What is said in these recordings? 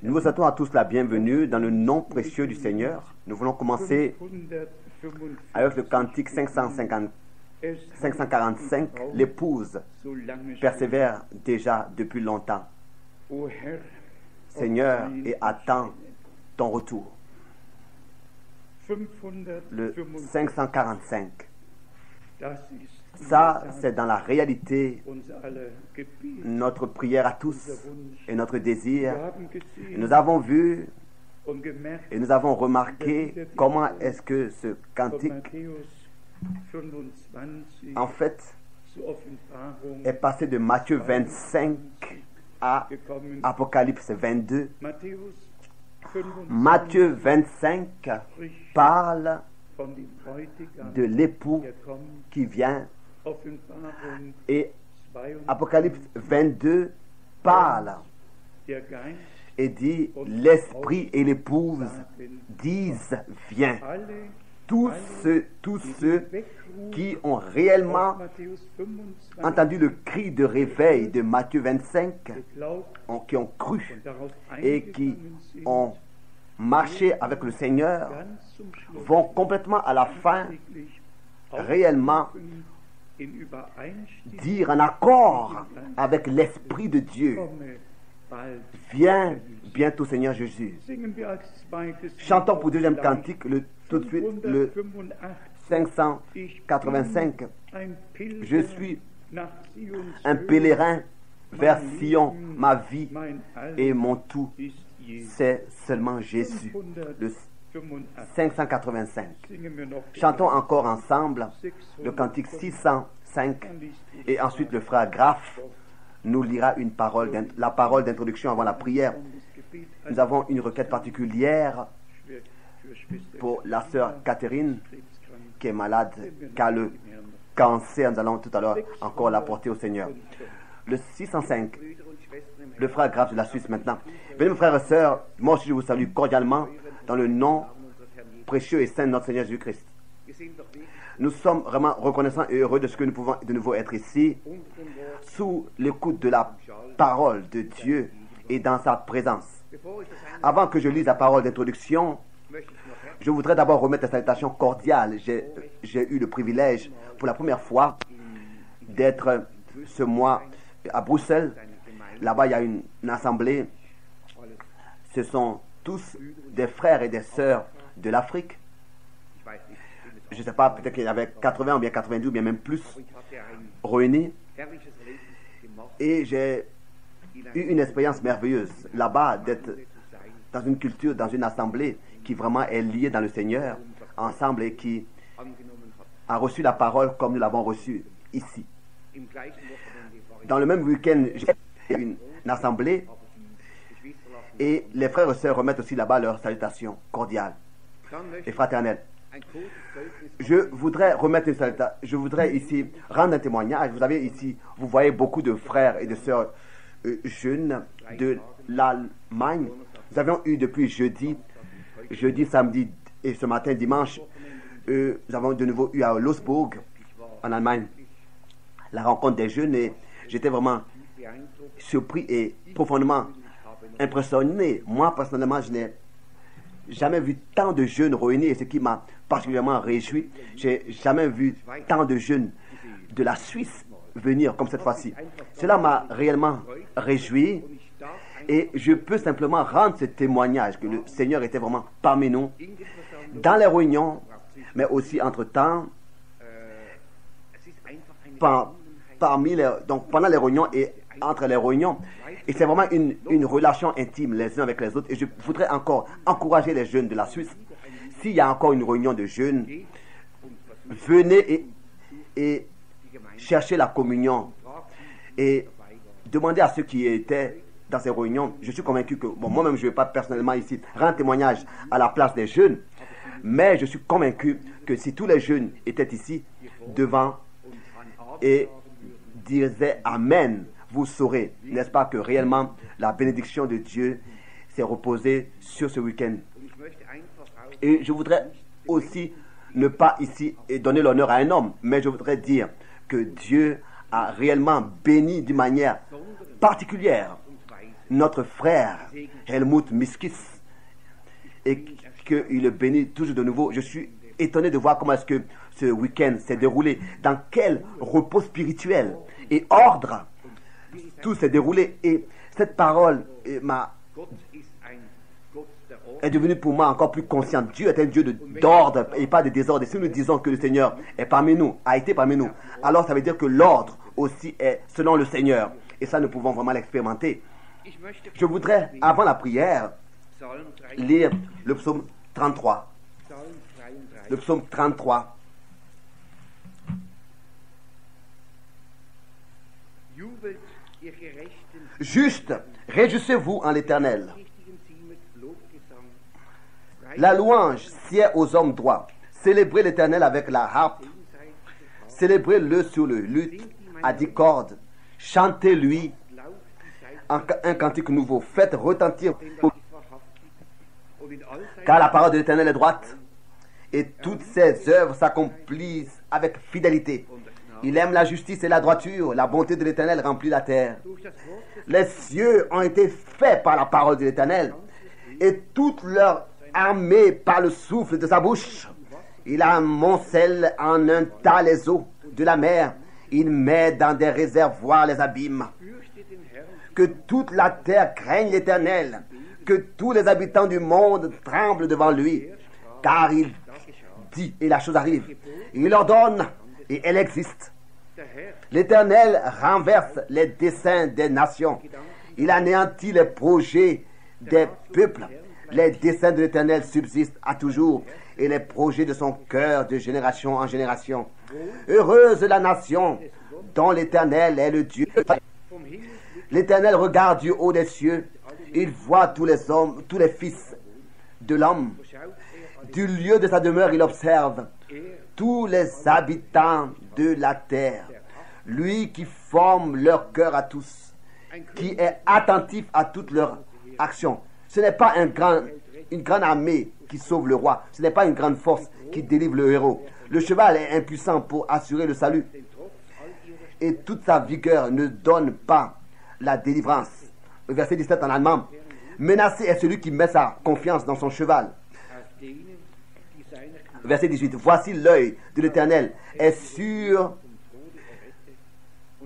Nous vous souhaitons à tous la bienvenue dans le nom précieux du Seigneur. Nous voulons commencer avec le cantique 545. L'épouse persévère déjà depuis longtemps. Seigneur, et attend ton retour. Le 545. Ça, c'est dans la réalité notre prière à tous et notre désir. Et nous avons vu et nous avons remarqué comment est-ce que ce cantique, en fait, est passé de Matthieu 25 à Apocalypse 22. Matthieu 25 parle de l'époux qui vient et Apocalypse 22 parle et dit l'esprit et l'épouse disent viens. Tous ceux qui ont réellement entendu le cri de réveil de Matthieu 25, qui ont cru et qui ont marché avec le Seigneur, vont complètement à la fin réellement dire en accord avec l'Esprit de Dieu. Viens bientôt Seigneur Jésus. Chantons pour deuxième cantique tout de suite le 585. Je suis un pèlerin vers Sion, ma vie et mon tout, c'est seulement Jésus. Le 585. Chantons encore ensemble le cantique 605 et ensuite le frère Graff nous lira la parole d'introduction avant la prière. Nous avons une requête particulière pour la sœur Catherine qui est malade, qui a le cancer. Nous allons tout à l'heure encore la porter au Seigneur. Le 605, le frère Graff de la Suisse maintenant. Venez mes frères et sœurs, moi aussi je vous salue cordialement dans le nom précieux et saint de notre Seigneur Jésus-Christ. Nous sommes vraiment reconnaissants et heureux de ce que nous pouvons de nouveau être ici, sous l'écoute de la parole de Dieu et dans sa présence. Avant que je lise la parole d'introduction, je voudrais d'abord remettre la salutation cordiale. J'ai eu le privilège pour la première fois d'être ce mois à Bruxelles. Là-bas, il y a une assemblée. Ce sont tous des frères et des sœurs de l'Afrique. Je ne sais pas, peut-être qu'il y avait 80 ou bien 90 ou bien même plus réunis. Et j'ai eu une expérience merveilleuse là-bas d'être dans une culture, dans une assemblée qui vraiment est liée dans le Seigneur, ensemble et qui a reçu la parole comme nous l'avons reçue ici. Dans le même week-end, j'ai eu une assemblée et les frères et sœurs remettent aussi là-bas leurs salutations cordiales et fraternelles. Je voudrais remettre une salutation. Je voudrais ici rendre un témoignage. Vous avez ici, vous voyez beaucoup de frères et de sœurs jeunes de l'Allemagne. Nous avons eu depuis jeudi, samedi et ce matin, dimanche, nous avons de nouveau eu à Wolfsburg, en Allemagne, la rencontre des jeunes et j'étais vraiment surpris et profondément impressionné. Moi, personnellement, je n'ai jamais vu tant de jeunes réunis et ce qui m'a particulièrement réjoui, j'ai jamais vu tant de jeunes de la Suisse venir comme cette fois-ci. Cela m'a réellement réjoui et je peux simplement rendre ce témoignage que le Seigneur était vraiment parmi nous dans les réunions, mais aussi entre-temps, donc pendant les réunions et entre les réunions. Et c'est vraiment une relation intime les uns avec les autres. Et je voudrais encore encourager les jeunes de la Suisse. S'il y a encore une réunion de jeunes, venez et cherchez la communion. Et demandez à ceux qui étaient dans ces réunions. Je suis convaincu que, moi-même, je ne vais pas personnellement ici rendre témoignage à la place des jeunes. Mais je suis convaincu que si tous les jeunes étaient ici, devant, et disaient Amen, vous saurez, n'est-ce pas, que réellement la bénédiction de Dieu s'est reposée sur ce week-end. Et je voudrais aussi ne pas ici donner l'honneur à un homme, mais je voudrais dire que Dieu a réellement béni d'une manière particulière notre frère Helmut Miskis et qu'il le bénit toujours de nouveau. Je suis étonné de voir comment est-ce que ce week-end s'est déroulé, dans quel repos spirituel et ordre tout s'est déroulé. Et cette parole est devenue pour moi encore plus consciente. Dieu est un Dieu d'ordre et pas de désordre. Et si nous disons que le Seigneur est parmi nous, a été parmi nous, alors ça veut dire que l'ordre aussi est selon le Seigneur. Et ça, nous pouvons vraiment l'expérimenter. Je voudrais, avant la prière, lire le psaume 33. Le psaume 33. Juste, réjouissez-vous en l'Éternel. La louange sied aux hommes droits. Célébrez l'Éternel avec la harpe. Célébrez-le sur le luth à 10 cordes. Chantez-lui un cantique nouveau. Faites retentir. Car la parole de l'Éternel est droite et toutes ses œuvres s'accomplissent avec fidélité. Il aime la justice et la droiture. La bonté de l'Éternel remplit la terre. Les cieux ont été faits par la parole de l'Éternel et toute leur armée par le souffle de sa bouche. Il amoncelle en un tas les eaux de la mer. Il met dans des réservoirs les abîmes. Que toute la terre craigne l'Éternel. Que tous les habitants du monde tremblent devant lui. Car il dit et la chose arrive. Il ordonne et elle existe. L'Éternel renverse les desseins des nations. Il anéantit les projets des peuples. Les desseins de l'Éternel subsistent à toujours et les projets de son cœur de génération en génération. Heureuse la nation dont l'Éternel est le Dieu. L'Éternel regarde du haut des cieux. Il voit tous les hommes, tous les fils de l'homme. Du lieu de sa demeure, il observe tous les habitants de la terre. Lui qui forme leur cœur à tous, qui est attentif à toutes leurs actions. Ce n'est pas une grande armée qui sauve le roi. Ce n'est pas une grande force qui délivre le héros. Le cheval est impuissant pour assurer le salut. Et toute sa vigueur ne donne pas la délivrance. Le verset 17 en allemand. Menacé est celui qui met sa confiance dans son cheval. Verset 18. Voici l'œil de l'Éternel est sur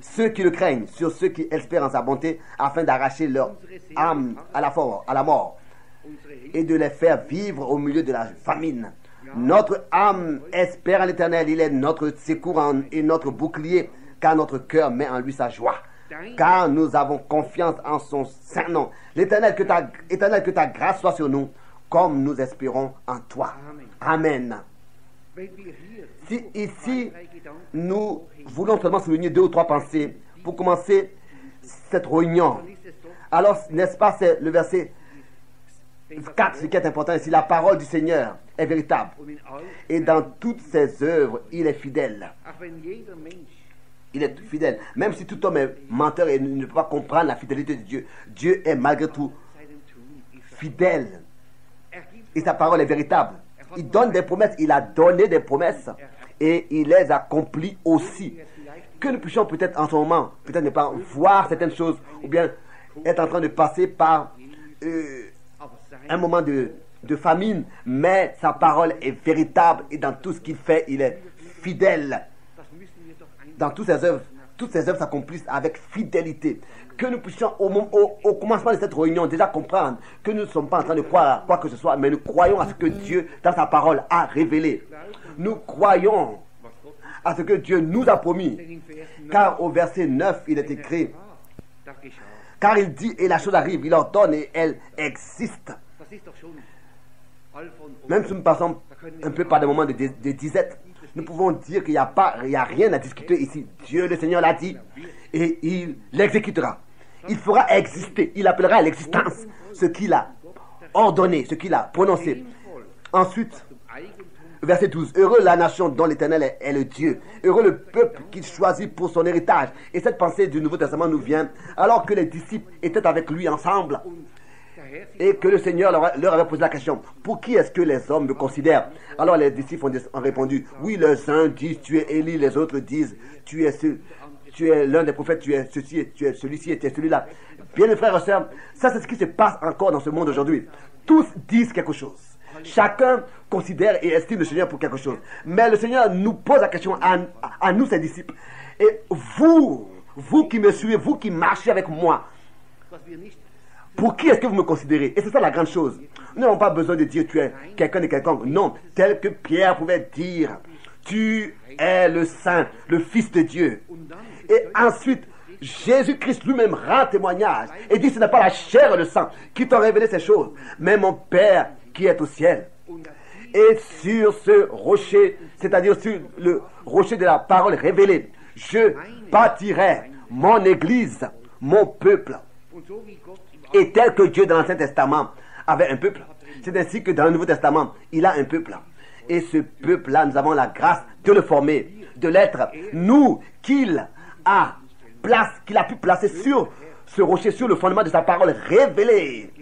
ceux qui le craignent, sur ceux qui espèrent en sa bonté, afin d'arracher leur âme à la mort et de les faire vivre au milieu de la famine. Notre âme espère en l'Éternel, il est notre secours et notre bouclier, car notre cœur met en lui sa joie. Car nous avons confiance en son saint nom. L'Éternel, que ta grâce soit sur nous, comme nous espérons en toi. Amen. Si ici, nous voulons seulement souligner 2 ou 3 pensées pour commencer cette réunion, alors, n'est-ce pas, c'est le verset 4, ce qui est important ici. La parole du Seigneur est véritable. Et dans toutes ses œuvres, il est fidèle. Il est fidèle. Même si tout homme est menteur et ne peut pas comprendre la fidélité de Dieu, Dieu est malgré tout fidèle. Et sa parole est véritable. Il donne des promesses, il a donné des promesses et il les accomplit aussi. Que nous puissions peut-être en ce moment, peut-être ne pas voir certaines choses ou bien être en train de passer par un moment de famine, mais sa parole est véritable et dans tout ce qu'il fait, il est fidèle. Dans toutes ses œuvres s'accomplissent avec fidélité. Que nous puissions au commencement de cette réunion déjà comprendre que nous ne sommes pas en train de croire à quoi que ce soit, mais nous croyons à ce que Dieu, dans sa parole, a révélé. Nous croyons à ce que Dieu nous a promis. Car au verset 9, il est écrit, car il dit et la chose arrive, il ordonne et elle existe. Même si nous passons un peu par des moments de disette, nous pouvons dire qu'il n'y a rien à discuter ici. Dieu le Seigneur l'a dit et il l'exécutera. Il fera exister, il appellera à l'existence ce qu'il a ordonné, ce qu'il a prononcé. Ensuite, verset 12. Heureux la nation dont l'Éternel est le Dieu. Heureux le peuple qu'il choisit pour son héritage. Et cette pensée du Nouveau Testament nous vient alors que les disciples étaient avec lui ensemble et que le Seigneur leur avait posé la question, pour qui est-ce que les hommes me considèrent? Alors les disciples ont répondu, oui, les uns disent tu es Élie, les autres disent tu es tu es l'un des prophètes, tu es ceci, tu es celui-ci et tu es celui-là. Bien, mes frères et sœurs, ça c'est ce qui se passe encore dans ce monde aujourd'hui. Tous disent quelque chose. Chacun considère et estime le Seigneur pour quelque chose. Mais le Seigneur nous pose la question à nous, ses disciples. Et vous qui me suivez, vous qui marchez avec moi, pour qui est-ce que vous me considérez? Et c'est ça la grande chose. Nous n'avons pas besoin de dire tu es quelqu'un de quelconque. Non, tel que Pierre pouvait dire, tu es le Saint, le Fils de Dieu. Et ensuite, Jésus-Christ lui-même rend témoignage et dit ce n'est pas la chair et le sang qui t'ont révélé ces choses, mais mon Père qui est au ciel. Et sur ce rocher, c'est-à-dire sur le rocher de la parole révélée, je bâtirai mon église, mon peuple. Et tel que Dieu dans l'Ancien Testament avait un peuple, c'est ainsi que dans le Nouveau Testament, il a un peuple. Et ce peuple-là, nous avons la grâce de le former, de l'être, nous, qu'il a pu placer sur ce rocher, sur le fondement de sa parole révélée.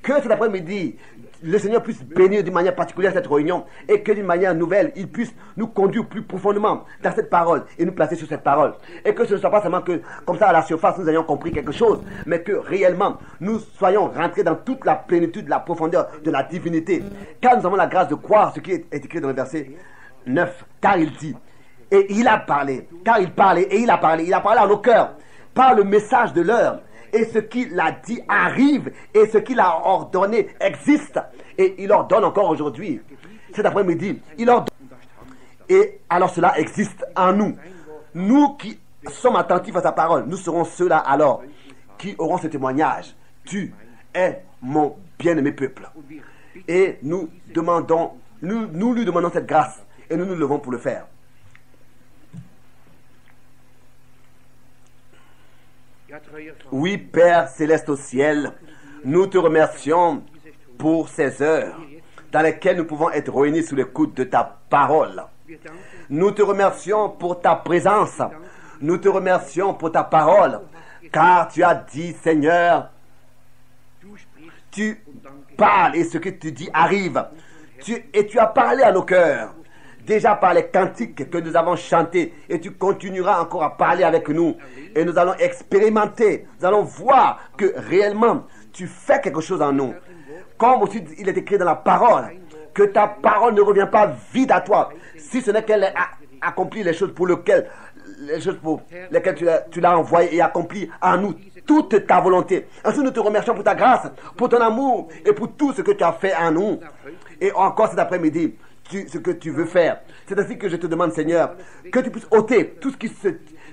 Que cet après-midi, le Seigneur puisse bénir d'une manière particulière cette réunion et que d'une manière nouvelle, il puisse nous conduire plus profondément dans cette parole et nous placer sur cette parole. Et que ce ne soit pas seulement que, comme ça, à la surface, nous ayons compris quelque chose, mais que réellement, nous soyons rentrés dans toute la plénitude, la profondeur de la divinité. Car nous avons la grâce de croire ce qui est écrit dans le verset 9. Car il dit, et il a parlé, car il parlait et il a parlé à nos cœurs, par le message de l'heure. Et ce qu'il a dit arrive, et ce qu'il a ordonné existe, et il ordonne encore aujourd'hui. Cet après-midi, il ordonne. Et alors cela existe en nous. Nous qui sommes attentifs à sa parole, nous serons ceux-là alors qui auront ce témoignage. Tu es mon bien-aimé peuple. Et nous lui demandons cette grâce, et nous nous levons pour le faire. Oui, Père céleste au ciel, nous te remercions pour ces heures dans lesquelles nous pouvons être réunis sous l'écoute de ta parole. Nous te remercions pour ta présence. Nous te remercions pour ta parole, car tu as dit, Seigneur, tu parles et ce que tu dis arrive. Et tu as parlé à nos cœurs. Déjà par les cantiques que nous avons chantés, et tu continueras encore à parler avec nous, et nous allons expérimenter, nous allons voir que réellement tu fais quelque chose en nous. Comme aussi il est écrit dans la parole, que ta parole ne revient pas vide à toi, si ce n'est qu'elle a accompli les choses pour lesquelles tu l'as envoyé et accompli en nous toute ta volonté. Ainsi nous te remercions pour ta grâce, pour ton amour et pour tout ce que tu as fait en nous. Et encore cet après-midi, ce que tu veux faire. C'est ainsi que je te demande, Seigneur, que tu puisses ôter tout ce qui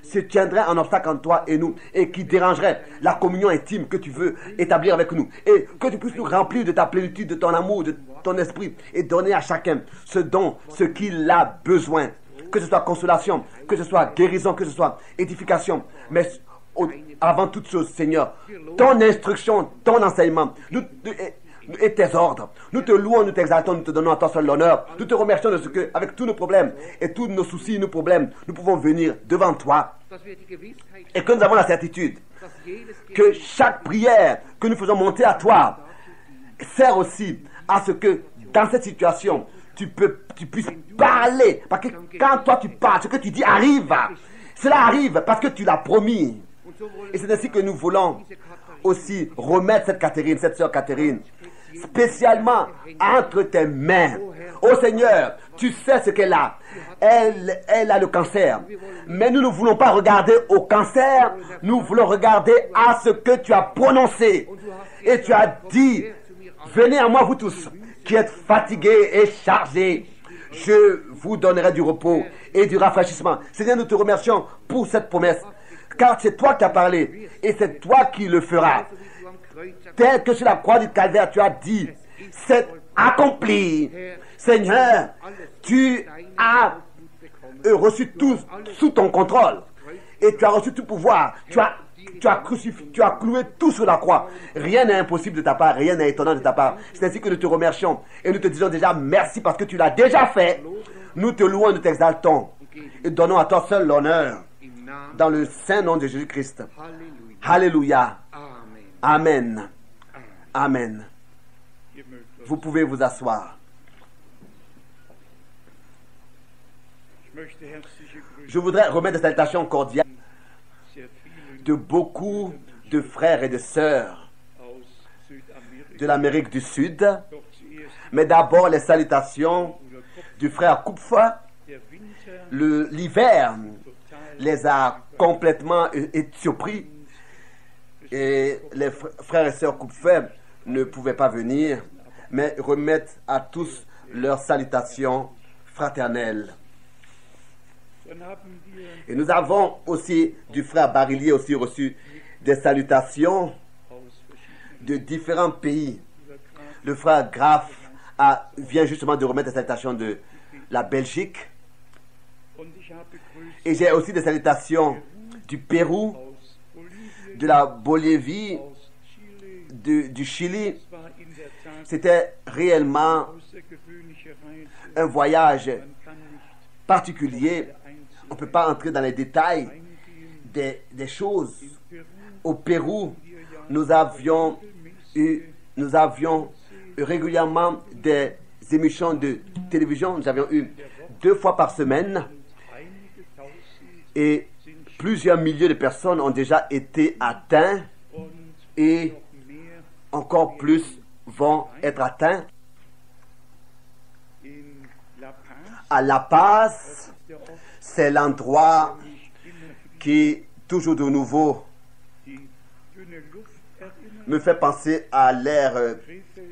se tiendrait en obstacle entre toi et nous et qui dérangerait la communion intime que tu veux établir avec nous. Et que tu puisses nous remplir de ta plénitude, de ton amour, de ton esprit et donner à chacun ce qu'il a besoin. Que ce soit consolation, que ce soit guérison, que ce soit édification. Mais avant toute chose, Seigneur, ton instruction, ton enseignement, et tes ordres. Nous te louons, nous t'exaltons, nous te donnons à toi seul l'honneur. Nous te remercions de ce que, avec tous nos problèmes et tous nos soucis, nos problèmes, nous pouvons venir devant toi. Et que nous avons la certitude que chaque prière que nous faisons monter à toi sert aussi à ce que, dans cette situation, tu puisses parler. Parce que quand toi tu parles, ce que tu dis arrive. Cela arrive parce que tu l'as promis. Et c'est ainsi que nous voulons aussi remettre cette sœur Catherine, spécialement entre tes mains. Oh Seigneur, tu sais ce qu'elle a. Elle a le cancer. Mais nous ne voulons pas regarder au cancer, nous voulons regarder à ce que tu as prononcé. Et tu as dit, venez à moi vous tous, qui êtes fatigués et chargés. Je vous donnerai du repos et du rafraîchissement. Seigneur, nous te remercions pour cette promesse. Car c'est toi qui as parlé et c'est toi qui le feras. Tel que sur la croix du calvaire, tu as dit, c'est accompli. Seigneur, tu as reçu tout sous ton contrôle et tu as reçu tout pouvoir. Tu as cloué tout sur la croix. Rien n'est impossible de ta part, rien n'est étonnant de ta part. C'est ainsi que nous te remercions et nous te disons déjà merci parce que tu l'as déjà fait. Nous te louons, nous t'exaltons et donnons à toi seul l'honneur. Dans le saint nom de Jésus-Christ. Alléluia. Amen. Amen. Vous pouvez vous asseoir. Je voudrais remettre des salutations cordiales de beaucoup de frères et de sœurs de l'Amérique du Sud. Mais d'abord les salutations du frère Kupfer. L'hiver les a complètement surpris et les frères et sœurs Kupfer ne pouvaient pas venir, mais remettent à tous leurs salutations fraternelles. Et nous avons aussi du frère Barillier aussi reçu des salutations de différents pays. Le frère Graf vient justement de remettre des salutations de la Belgique. Et j'ai aussi des salutations du Pérou, de la Bolivie, du Chili. C'était réellement un voyage particulier. On ne peut pas entrer dans les détails des choses. Au Pérou, nous avions régulièrement des émissions de télévision. Nous avions eu 2 fois par semaine et plusieurs milliers de personnes ont déjà été atteintes et encore plus vont être atteints. À La Paz, c'est l'endroit qui, toujours de nouveau, me fait penser à l'air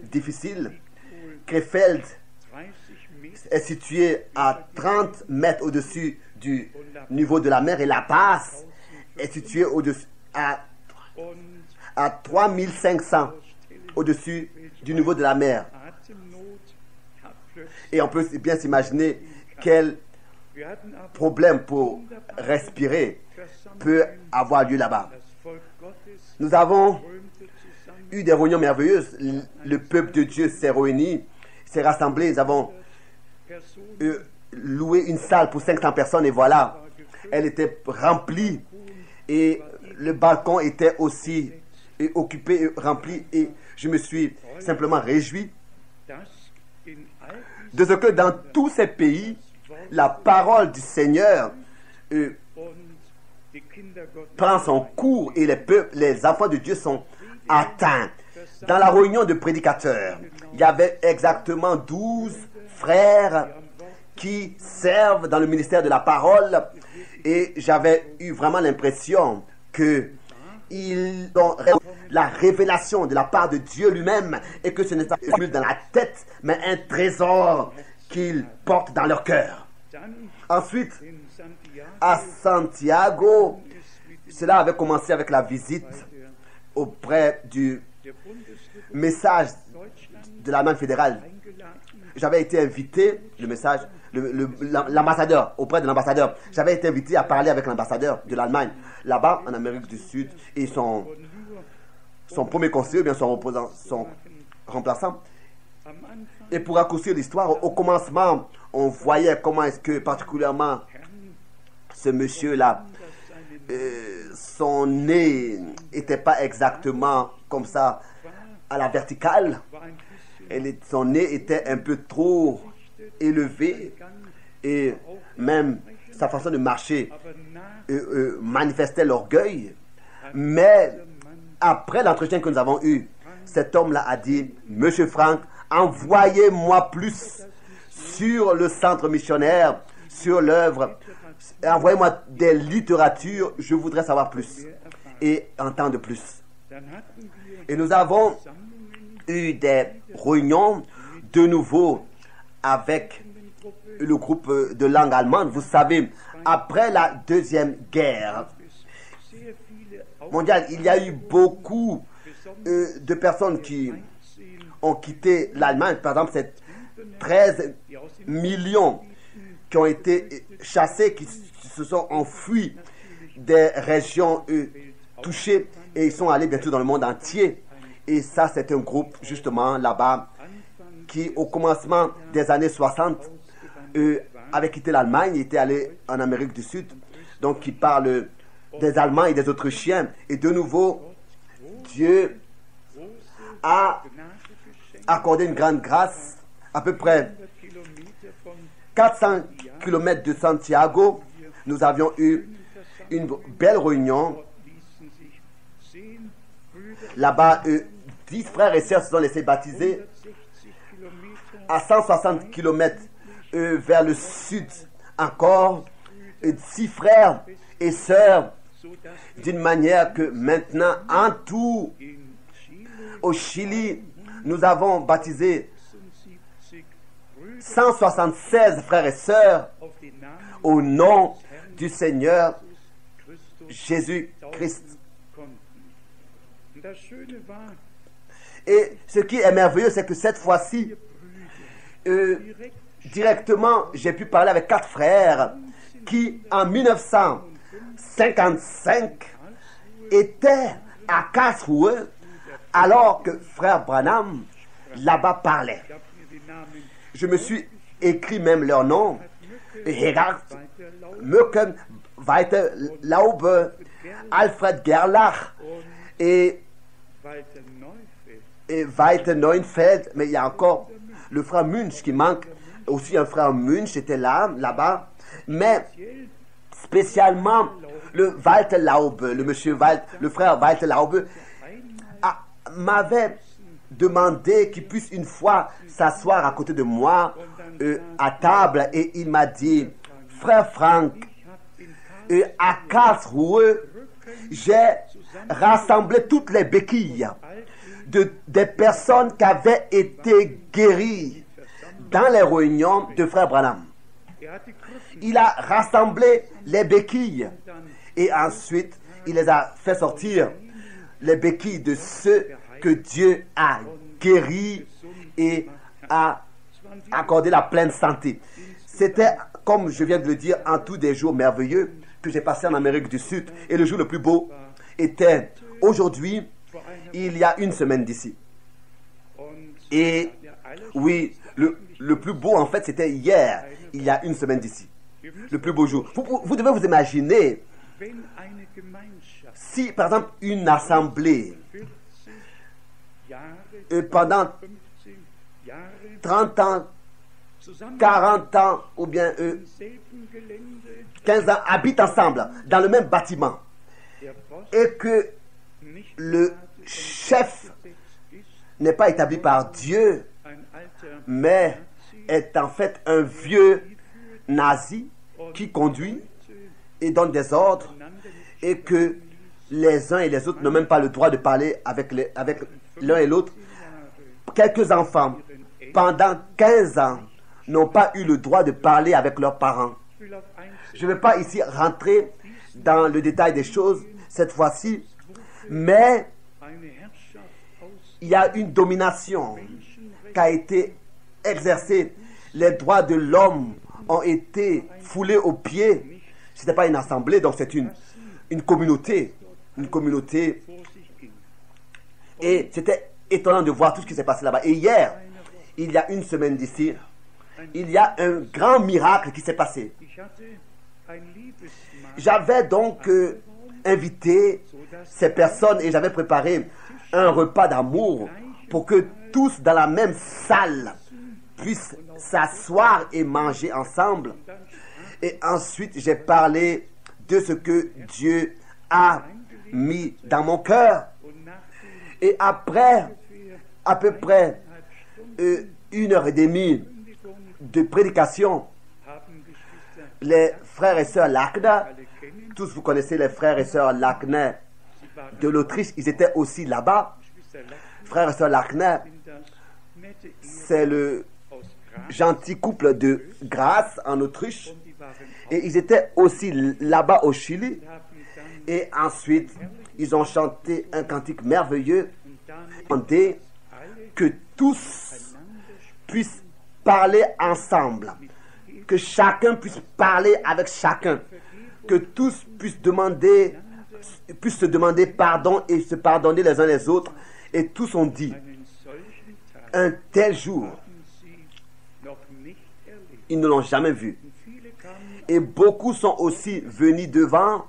difficile. Krefeld est situé à 30 mètres au-dessus du niveau de la mer et La Paz est situé au-dessus à 3500 au-dessus du niveau de la mer. Et on peut bien s'imaginer quel problème pour respirer peut avoir lieu là-bas. Nous avons eu des réunions merveilleuses. Le peuple de Dieu s'est réuni, s'est rassemblé. Nous avons loué une salle pour 500 personnes et voilà, elle était remplie et le balcon était aussi occupé et rempli et je me suis simplement réjoui de ce que dans tous ces pays, la parole du Seigneur prend son cours et les enfants de Dieu sont atteints. Dans la réunion de prédicateurs, il y avait exactement 12 frères qui servent dans le ministère de la parole et j'avais eu vraiment l'impression que ils ont la révélation de la part de Dieu lui-même et que ce n'est pas dans la tête mais un trésor qu'ils portent dans leur cœur. Ensuite, à Santiago, cela avait commencé avec la visite auprès du message de l'Allemagne fédérale. J'avais été invité, l'ambassadeur, auprès de l'ambassadeur. J'avais été invité à parler avec l'ambassadeur de l'Allemagne, là-bas, en Amérique du Sud, et son premier conseiller, bien son remplaçant. Et pour raccourcir l'histoire, au commencement, on voyait comment est-ce que, particulièrement, ce monsieur-là, son nez n'était pas exactement comme ça, à la verticale. Son nez était un peu trop élevé et même sa façon de marcher manifestait l'orgueil. Mais après l'entretien que nous avons eu, cet homme-là a dit: Monsieur Frank, envoyez-moi plus sur le centre missionnaire, sur l'œuvre, envoyez-moi des littératures, je voudrais savoir plus et entendre plus. Et nous avons eu des réunions de nouveau avec le groupe de langue allemande. Vous savez, après la Deuxième Guerre mondiale, il y a eu beaucoup de personnes qui ont quitté l'Allemagne. Par exemple, c'est 13 millions qui ont été chassés, qui se sont enfuis des régions touchées et ils sont allés bientôt dans le monde entier. Et ça, c'est un groupe, justement, là-bas, qui, au commencement des années 60, avait quitté l'Allemagne, était allé en Amérique du Sud, donc qui parle des Allemands et des Autrichiens. Et de nouveau, Dieu a accordé une grande grâce, à peu près 400 km de Santiago. Nous avions eu une belle réunion Là-bas, 10 frères et sœurs se sont laissés baptiser à 160 km vers le sud. Encore 6 frères et sœurs, d'une manière que maintenant, en tout, au Chili, nous avons baptisé 176 frères et sœurs au nom du Seigneur Jésus-Christ. Et ce qui est merveilleux, c'est que cette fois-ci, directement, j'ai pu parler avec 4 frères qui, en 1955, étaient à Karlsruhe, alors que frère Branham, là-bas, parlait. Je me suis écrit même leur nom. Hegard, Möcken, Walter Laube, Alfred Gerlach et Walter Neufeld. Mais il y a encore le frère Munch qui manque. Aussi un frère Munch était là-bas. Mais spécialement le Walter Laube, le frère Walter Laube m'avait demandé qu'il puisse une fois s'asseoir à côté de moi à table, et il m'a dit: frère Frank, à Karlsruhe, j'ai rassemblé toutes les béquilles des personnes qui avaient été guéries dans les réunions de frère Branham. Il a rassemblé les béquilles et ensuite il les a fait sortir, les béquilles de ceux que Dieu a guéris et a accordé la pleine santé. C'était, comme je viens de le dire, en tout des jours merveilleux que j'ai passé en Amérique du Sud. Et le jour le plus beau était aujourd'hui, il y a une semaine d'ici. Et oui, le plus beau en fait c'était hier, il y a une semaine d'ici. Le plus beau jour. Vous devez vous imaginer si par exemple une assemblée pendant 30 ans, 40 ans ou bien 15 ans habitent ensemble dans le même bâtiment et que le chef n'est pas établi par Dieu mais est en fait un vieux nazi qui conduit et donne des ordres, et que les uns et les autres n'ont même pas le droit de parler avec l'un et l'autre. Quelques enfants, pendant 15 ans, n'ont pas eu le droit de parler avec leurs parents. Je ne vais pas ici rentrer dans le détail des choses cette fois-ci, mais il y a une domination qui a été exercée. Les droits de l'homme ont été foulés aux pieds. Ce n'était pas une assemblée, donc c'est une communauté. Une communauté. Et c'était étonnant de voir tout ce qui s'est passé là-bas. Et hier, il y a une semaine d'ici, il y a un grand miracle qui s'est passé. J'avais donc invité ces personnes et j'avais préparé un repas d'amour pour que tous dans la même salle puissent s'asseoir et manger ensemble. Et ensuite, j'ai parlé de ce que Dieu a mis dans mon cœur. Et après, à peu près 1h30 de prédication, les frères et sœurs Lackner, tous vous connaissez les frères et sœurs Lackner de l'Autriche, ils étaient aussi là-bas. Frères et sœurs Lackner, c'est le gentil couple de Graz en Autriche, et ils étaient aussi là-bas au Chili. Et ensuite, ils ont chanté un cantique merveilleux, demandé que tous puissent parler ensemble, que chacun puisse parler avec chacun, que tous puissent se demander pardon et se pardonner les uns les autres. Et tous ont dit: un tel jour, ils ne l'ont jamais vu. Et beaucoup sont aussi venus devant,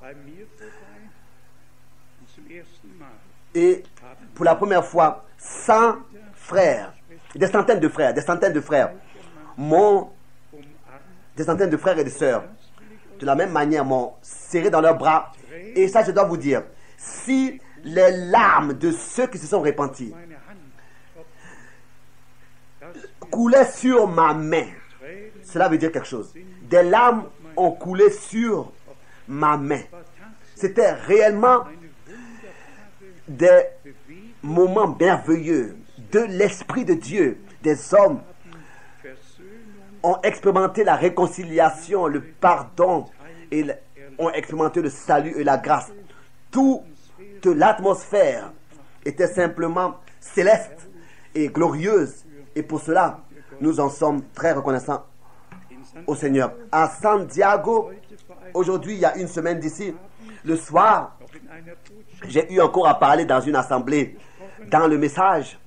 et pour la première fois, 100 frères, des centaines de frères, des centaines de frères et de sœurs, de la même manière, m'ont serré dans leurs bras. Et ça, je dois vous dire, si les larmes de ceux qui se sont repentis coulaient sur ma main. Cela veut dire quelque chose. Des larmes ont coulé sur ma main. C'était réellement des moments merveilleux de l'Esprit de Dieu. Des hommes ont expérimenté la réconciliation, le pardon, et ont expérimenté le salut et la grâce. Toute l'atmosphère était simplement céleste et glorieuse. Et pour cela, nous en sommes très reconnaissants au Seigneur. À Santiago, aujourd'hui, il y a une semaine d'ici, le soir, j'ai eu encore à parler dans une assemblée, dans le message.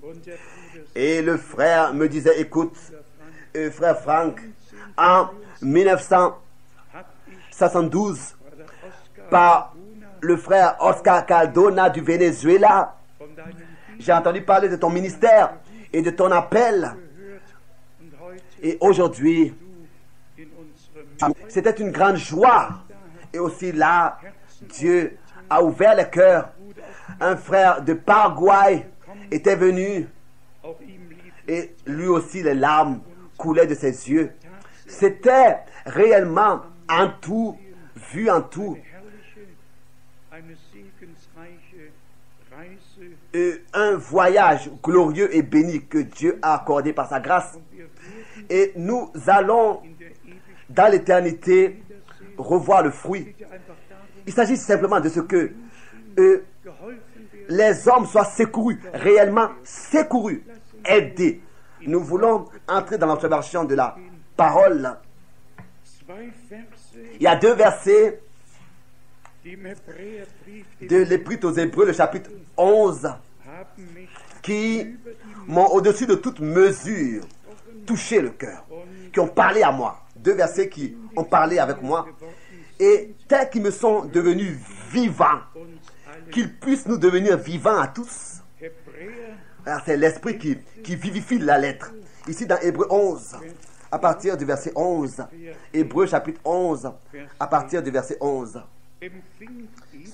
Et le frère me disait, écoute, frère Frank, en 1972, par le frère Oscar Cardona du Venezuela, j'ai entendu parler de ton ministère et de ton appel. Et aujourd'hui, c'était une grande joie. Et aussi là, Dieu a ouvert les cœurs. Un frère de Paraguay était venu et lui aussi les larmes coulaient de ses yeux. C'était réellement en tout, vu en tout, un voyage glorieux et béni que Dieu a accordé par sa grâce. Et nous allons dans l'éternité revoir le fruit. Il s'agit simplement de ce que les hommes soient secourus, réellement secourus, aidés. Nous voulons entrer dans l'observation de la parole. Il y a 2 versets de l'Épître aux Hébreux, le chapitre 11, qui m'ont au-dessus de toute mesure touché le cœur, qui ont parlé à moi. 2 versets qui ont parlé avec moi et tels qu'ils me sont devenus vivants, qu'ils puissent nous devenir vivants à tous. C'est l'Esprit qui vivifie la lettre. Ici dans Hébreux 11, à partir du verset 11, Hébreux chapitre 11, à partir du verset 11.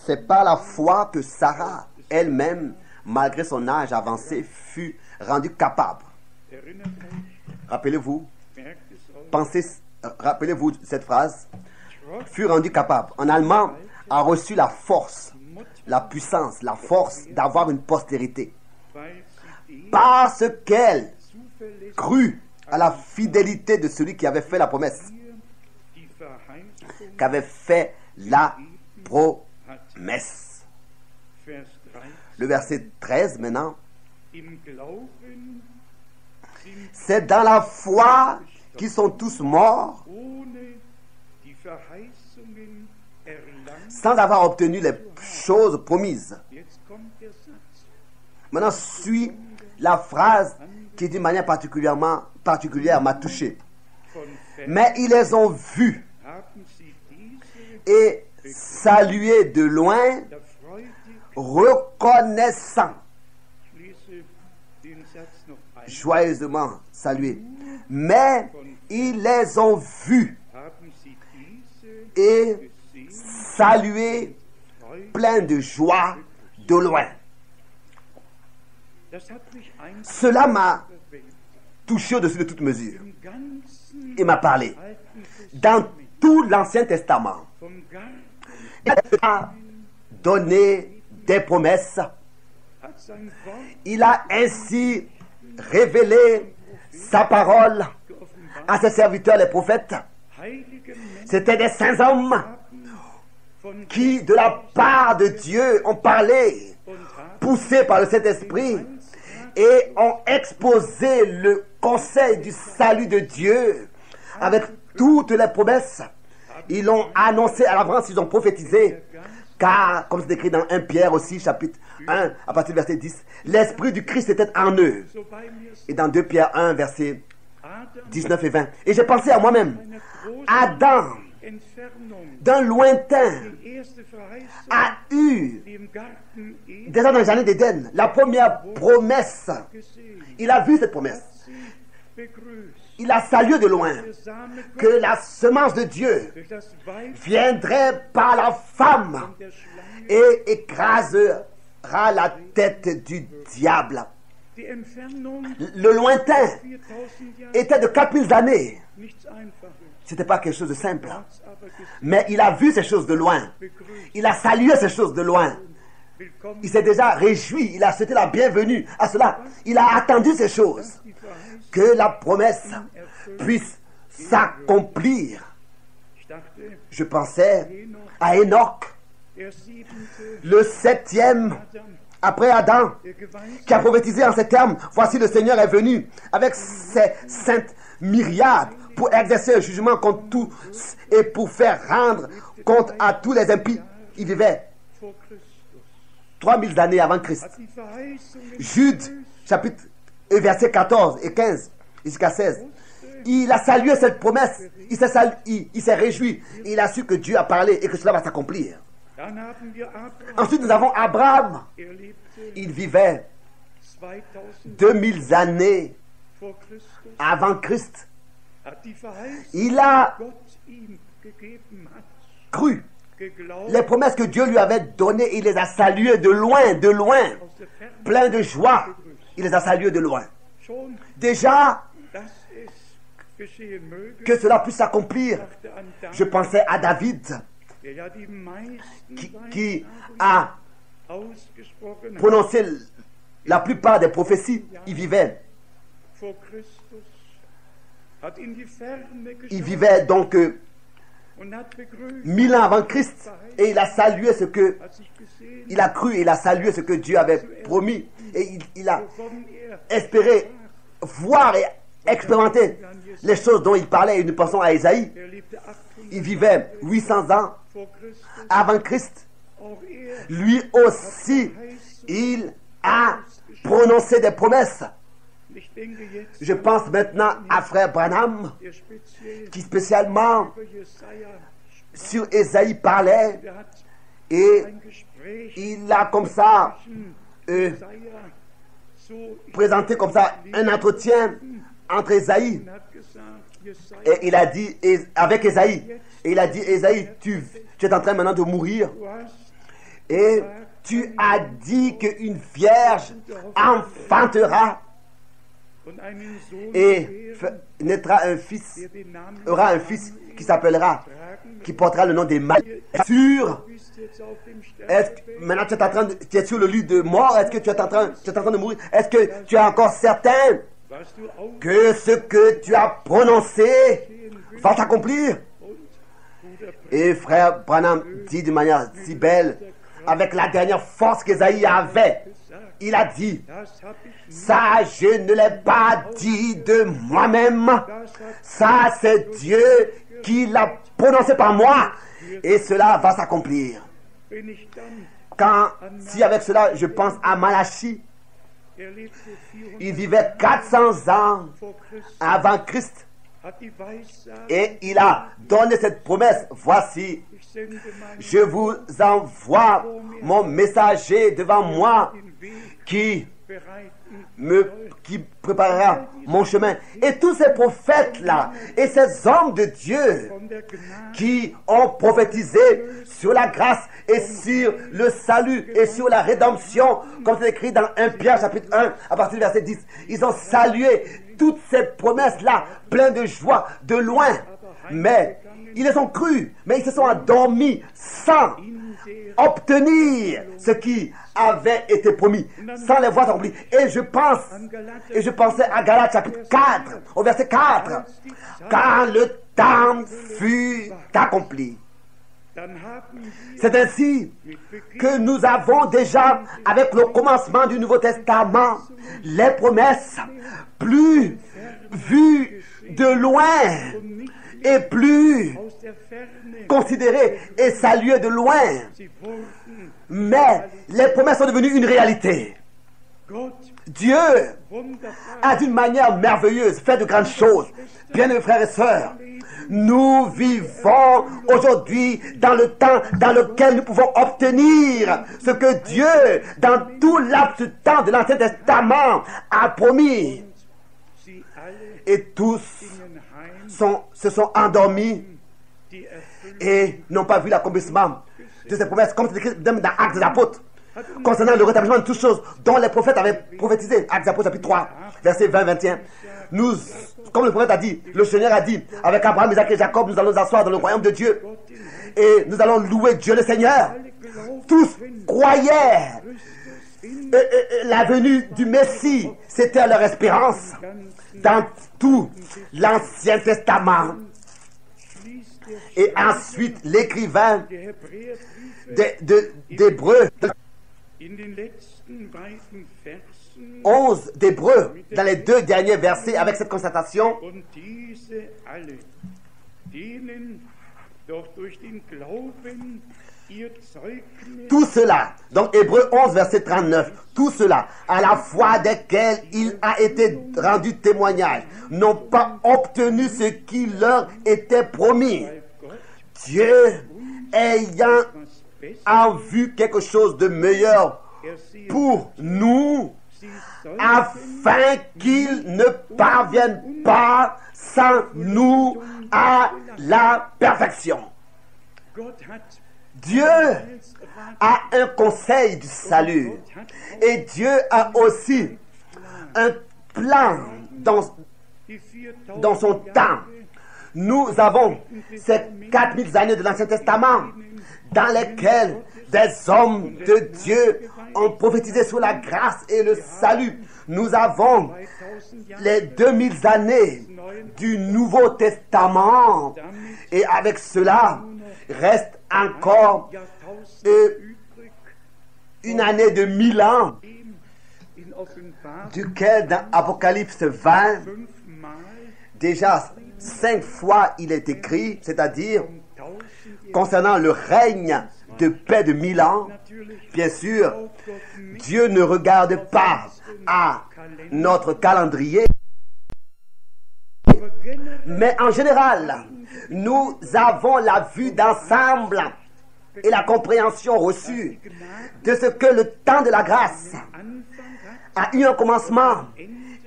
C'est par la foi que Sarah elle-même, malgré son âge avancé, fut rendue capable. Rappelez-vous, rappelez-vous cette phrase, fut rendue capable. En allemand, a reçu la force, la puissance, la force d'avoir une postérité. Parce qu'elle crut à la fidélité de celui qui avait fait la promesse, qui avait fait la promesse. Le verset 13 maintenant. C'est dans la foi qu'ils sont tous morts sans avoir obtenu les choses promises. Maintenant suit la phrase qui d'une manière particulière m'a touché. Mais ils les ont vus et salués de loin, reconnaissant, joyeusement salués. Mais ils les ont vus et salués, pleins de joie de loin. Cela m'a touché au-dessus de toute mesure et m'a parlé. Dans tout l'Ancien Testament, il a donné des promesses. Il a ainsi révélé sa parole à ses serviteurs les prophètes. C'étaient des saints hommes qui, de la part de Dieu, ont parlé, poussés par le Saint-Esprit, et ont exposé le conseil du salut de Dieu avec toutes les promesses. Ils l'ont annoncé à l'avance, ils ont prophétisé, car, comme c'est écrit dans 1 Pierre aussi, chapitre 1, à partir du verset 10, l'Esprit du Christ était en eux. Et dans 2 Pierre 1, verset 19 et 20. Et j'ai pensé à moi-même, Adam, d'un lointain, a eu, déjà dans le jardin d'Éden, la première promesse. Il a vu cette promesse. Il a salué de loin que la semence de Dieu viendrait par la femme et écrase ras la tête du diable. Le lointain était de 4000 années. Ce n'était pas quelque chose de simple. Mais il a vu ces choses de loin. Il a salué ces choses de loin. Il s'est déjà réjoui. Il a souhaité la bienvenue à cela. Il a attendu ces choses. Que la promesse puisse s'accomplir. Je pensais à Enoch, le 7e après Adam, qui a prophétisé en ces termes: voici le Seigneur est venu avec ses saintes myriades pour exercer un jugement contre tous et pour faire rendre compte à tous les impies. Il vivait 3000 années avant Christ. Jude, chapitre verset 14 et 15 jusqu'à 16. Il a salué cette promesse. Il s'est réjoui. Il a su que Dieu a parlé et que cela va s'accomplir. Ensuite, nous avons Abraham. Il vivait 2000 années avant Christ. Il a cru les promesses que Dieu lui avait données. Il les a saluées de loin, plein de joie. Il les a saluées de loin. Déjà, que cela puisse s'accomplir. Je pensais à David, qui a prononcé la plupart des prophéties. Il vivait donc 1000 ans avant Christ, et il a salué ce que il a cru, et il a salué ce que Dieu avait promis, et il a espéré voir et expérimenter les choses dont il parlait. Et nous pensons à Ésaïe. Il vivait 800 ans avant Christ. Lui aussi, il a prononcé des promesses. Je pense maintenant à frère Branham, qui spécialement sur Ésaïe parlait, et il a comme ça présenté comme ça un entretien entre Ésaïe, et il a dit avec Ésaïe, et il a dit: Ésaïe, tu es en train maintenant de mourir, et tu as dit qu'une vierge enfantera et naîtra un fils, aura un fils qui s'appellera, qui portera le nom d'Emmanuel. Maintenant tu es sur le lit de mort? Est-ce que tu es en train de mourir? Est-ce que tu es encore certain que ce que tu as prononcé va s'accomplir? Et frère Branham dit de manière si belle, avec la dernière force qu'Ésaïe avait, il a dit: ça, je ne l'ai pas dit de moi-même, ça, c'est Dieu qui l'a prononcé par moi, et cela va s'accomplir. Si avec cela, je pense à Malachie, il vivait 400 ans avant Christ, et il a donné cette promesse: voici, je vous envoie mon messager devant moi qui préparera mon chemin. Et tous ces prophètes-là et ces hommes de Dieu qui ont prophétisé sur la grâce et sur le salut et sur la rédemption, comme c'est écrit dans 1 Pierre chapitre 1 à partir du verset 10, ils ont salué toutes ces promesses-là plein de joie de loin, mais ils les ont crues, mais ils se sont endormis sans obtenir ce qui avait été promis, sans les voir accomplis. Et je pensais à Galates chapitre 4, au verset 4, quand le temps fut accompli. C'est ainsi que nous avons déjà, avec le commencement du Nouveau Testament, les promesses plus vues de loin et plus considérées et saluées de loin. Mais les promesses sont devenues une réalité. Dieu a d'une manière merveilleuse fait de grandes choses. Bien-aimés frères et sœurs, nous vivons aujourd'hui dans le temps dans lequel nous pouvons obtenir ce que Dieu, dans tout laps de temps de l'Ancien Testament, a promis. Et tous se sont endormis et n'ont pas vu l'accomplissement de ces promesses, comme c'est écrit dans Actes des Apôtres. concernant le rétablissement de toutes choses dont les prophètes avaient prophétisé. Actes des Apôtres chapitre 3, versets 20-21. Nous, comme le prophète a dit, le Seigneur a dit, avec Abraham, Isaac et Jacob, nous allons nous asseoir dans le royaume de Dieu. Et nous allons louer Dieu le Seigneur. Tous croyaient la venue du Messie. C'était leur espérance dans tout l'Ancien Testament. Et ensuite, l'écrivain d'Hébreux, 11 d'Hébreux, dans les 2 derniers versets, avec cette constatation, tout cela, donc Hébreux 11, verset 39, tout cela, à la foi desquels il a été rendu témoignage, n'ont pas obtenu ce qui leur était promis. Dieu, ayant en vue quelque chose de meilleur pour nous, afin qu'ils ne parviennent pas sans nous à la perfection. Dieu a un conseil du salut et Dieu a aussi un plan dans son temps. Nous avons ces 4000 années de l'Ancien Testament dans lesquelles des hommes de Dieu ont prophétisé sur la grâce et le salut. Nous avons les 2000 années du Nouveau Testament et avec cela reste encore une année de 1000 ans duquel dans Apocalypse 20 déjà 5 fois il est écrit, c'est-à-dire concernant le règne de paix de 1000 ans. Bien sûr, Dieu ne regarde pas à notre calendrier, mais en général, nous avons la vue d'ensemble et la compréhension reçue de ce que le temps de la grâce a eu un commencement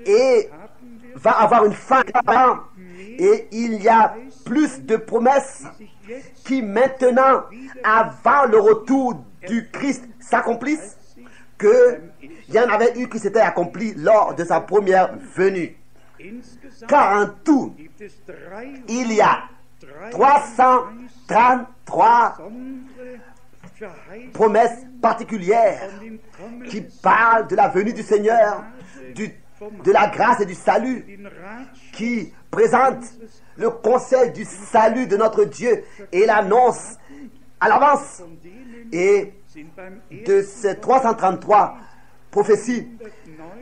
et va avoir une fin. Et il y a plus de promesses qui maintenant, avant le retour du Christ, s'accomplissent qu'il y en avait eu qui s'étaient accomplis lors de sa première venue. Car en tout, il y a 333 promesses particulières qui parlent de la venue du Seigneur, de la grâce et du salut, qui présentent le conseil du salut de notre Dieu et l'annonce à l'avance. Et de ces 333 prophéties,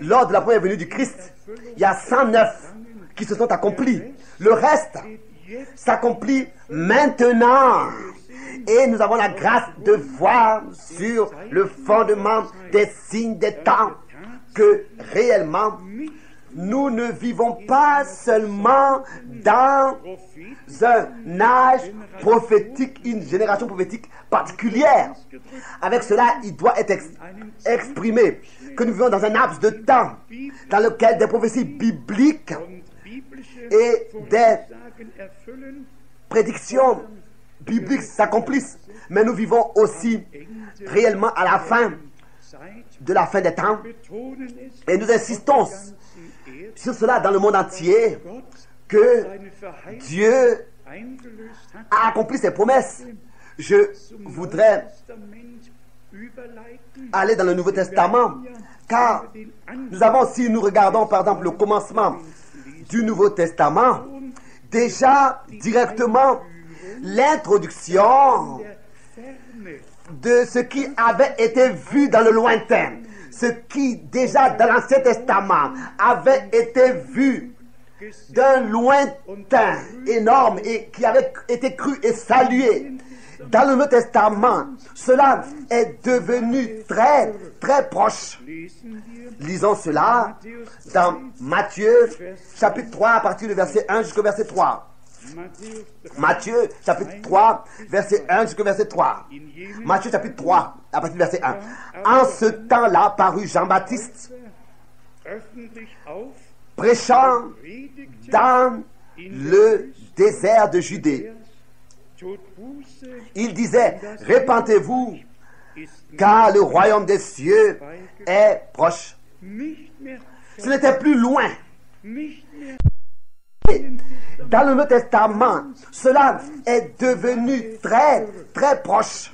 lors de la première venue du Christ, il y a 109 qui se sont accomplies. Le reste s'accomplit maintenant. Et nous avons la grâce de voir sur le fondement des signes des temps que réellement nous ne vivons pas seulement dans un âge prophétique, une génération prophétique particulière. Avec cela, il doit être exprimé que nous vivons dans un laps de temps dans lequel des prophéties bibliques et des prédictions bibliques s'accomplissent. Mais nous vivons aussi réellement à la fin de la fin des temps. Et nous insistons sur cela dans le monde entier, que Dieu a accompli ses promesses. Je voudrais aller dans le Nouveau Testament, car nous avons, si nous regardons par exemple le commencement du Nouveau Testament, déjà directement l'introduction de ce qui avait été vu dans le lointain, ce qui déjà dans l'Ancien Testament avait été vu d'un lointain énorme et qui avait été cru et salué. Dans le Nouveau Testament, cela est devenu très, très proche. Lisons cela dans Matthieu, chapitre 3, à partir du verset 1 jusqu'au verset 3. Matthieu, chapitre 3, verset 1 jusqu'au verset 3. Matthieu, chapitre 3, à partir du verset 1. En ce temps-là, parut Jean-Baptiste, prêchant dans le désert de Judée. Il disait, répentez-vous, car le royaume des cieux est proche. Ce n'était plus loin. Dans le Nouveau Testament, cela est devenu très, très proche.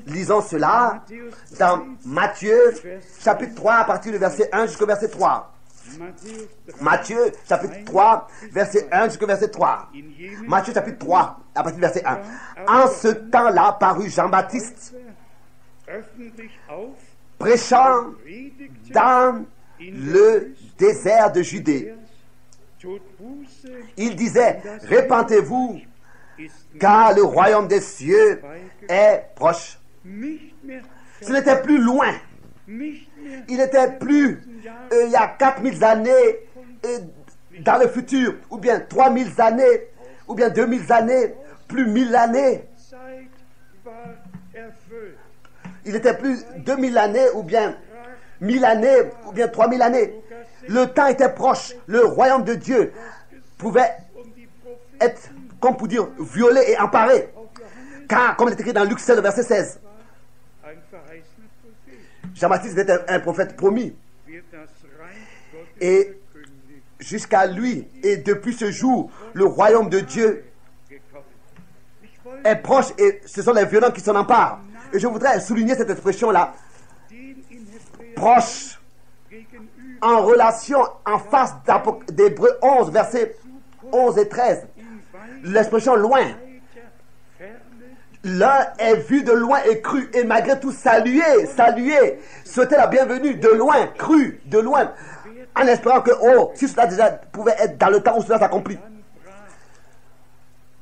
Lisons cela dans Matthieu, chapitre 3, à partir du verset 1 jusqu'au verset 3. Matthieu, chapitre 3, verset 1 jusqu'au verset 3. Matthieu, chapitre 3, à partir du verset 1. En ce temps-là parut Jean-Baptiste, prêchant dans le désert de Judée. Il disait, répentez-vous, car le royaume des cieux est proche. Ce n'était plus loin. Il n'était plus il y a 4000 années dans le futur, ou bien 3000 années, ou bien 2000 années, plus 1000 années. Il n'était plus 2000 années, ou bien 1000 années, ou bien 3000 années. Le temps était proche. Le royaume de Dieu pouvait être, comme pour dire, violé et emparé. Car, comme il est écrit dans Luc 16, verset 16, Jean-Baptiste était un prophète promis. Et jusqu'à lui, et depuis ce jour, le royaume de Dieu est proche et ce sont les violents qui s'en emparent. Et je voudrais souligner cette expression-là, proche, en relation, en face d'Hébreux 11, versets 11 et 13. L'expression loin. L'un est vu de loin et cru, et malgré tout saluer, souhaiter la bienvenue de loin, cru, de loin, en espérant que, oh, si cela déjà pouvait être dans le temps où cela s'accomplit.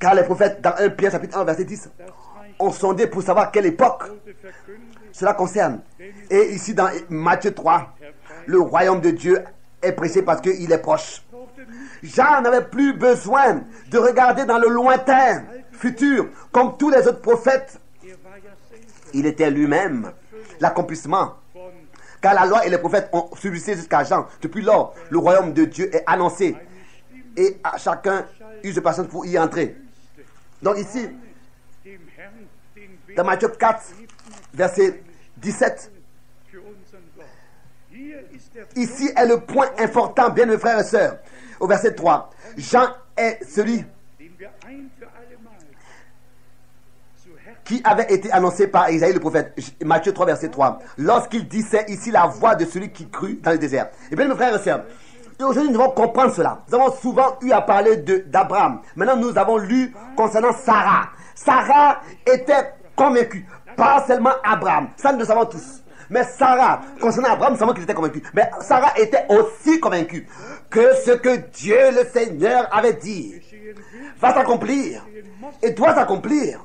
Car les prophètes, dans 1 Pierre chapitre 1, verset 10, ont sondé pour savoir quelle époque cela concerne. Et ici dans Matthieu 3, le royaume de Dieu est prêché parce qu'il est proche. Jean n'avait plus besoin de regarder dans le lointain futur, comme tous les autres prophètes. Il était lui-même l'accomplissement. Car la loi et les prophètes ont subsisté jusqu'à Jean. Depuis lors, le royaume de Dieu est annoncé. Et à chacun use de patience pour y entrer. Donc ici, dans Matthieu 4, verset 17, ici est le point important, bien mes frères et sœurs. Au verset 3, Jean est celui qui avait été annoncé par Isaïe le prophète. Matthieu 3, verset 3. Lorsqu'il disait ici la voix de celui qui crut dans le désert. Et bien mes frères et sœurs, aujourd'hui nous devons comprendre cela. Nous avons souvent eu à parler d'Abraham. Maintenant nous avons lu concernant Sarah. Sarah était convaincue. Pas seulement Abraham. Ça nous le savons tous. Mais Sarah, concernant Abraham, nous savons qu'il était convaincu. Mais Sarah était aussi convaincue que ce que Dieu le Seigneur avait dit va s'accomplir et doit s'accomplir.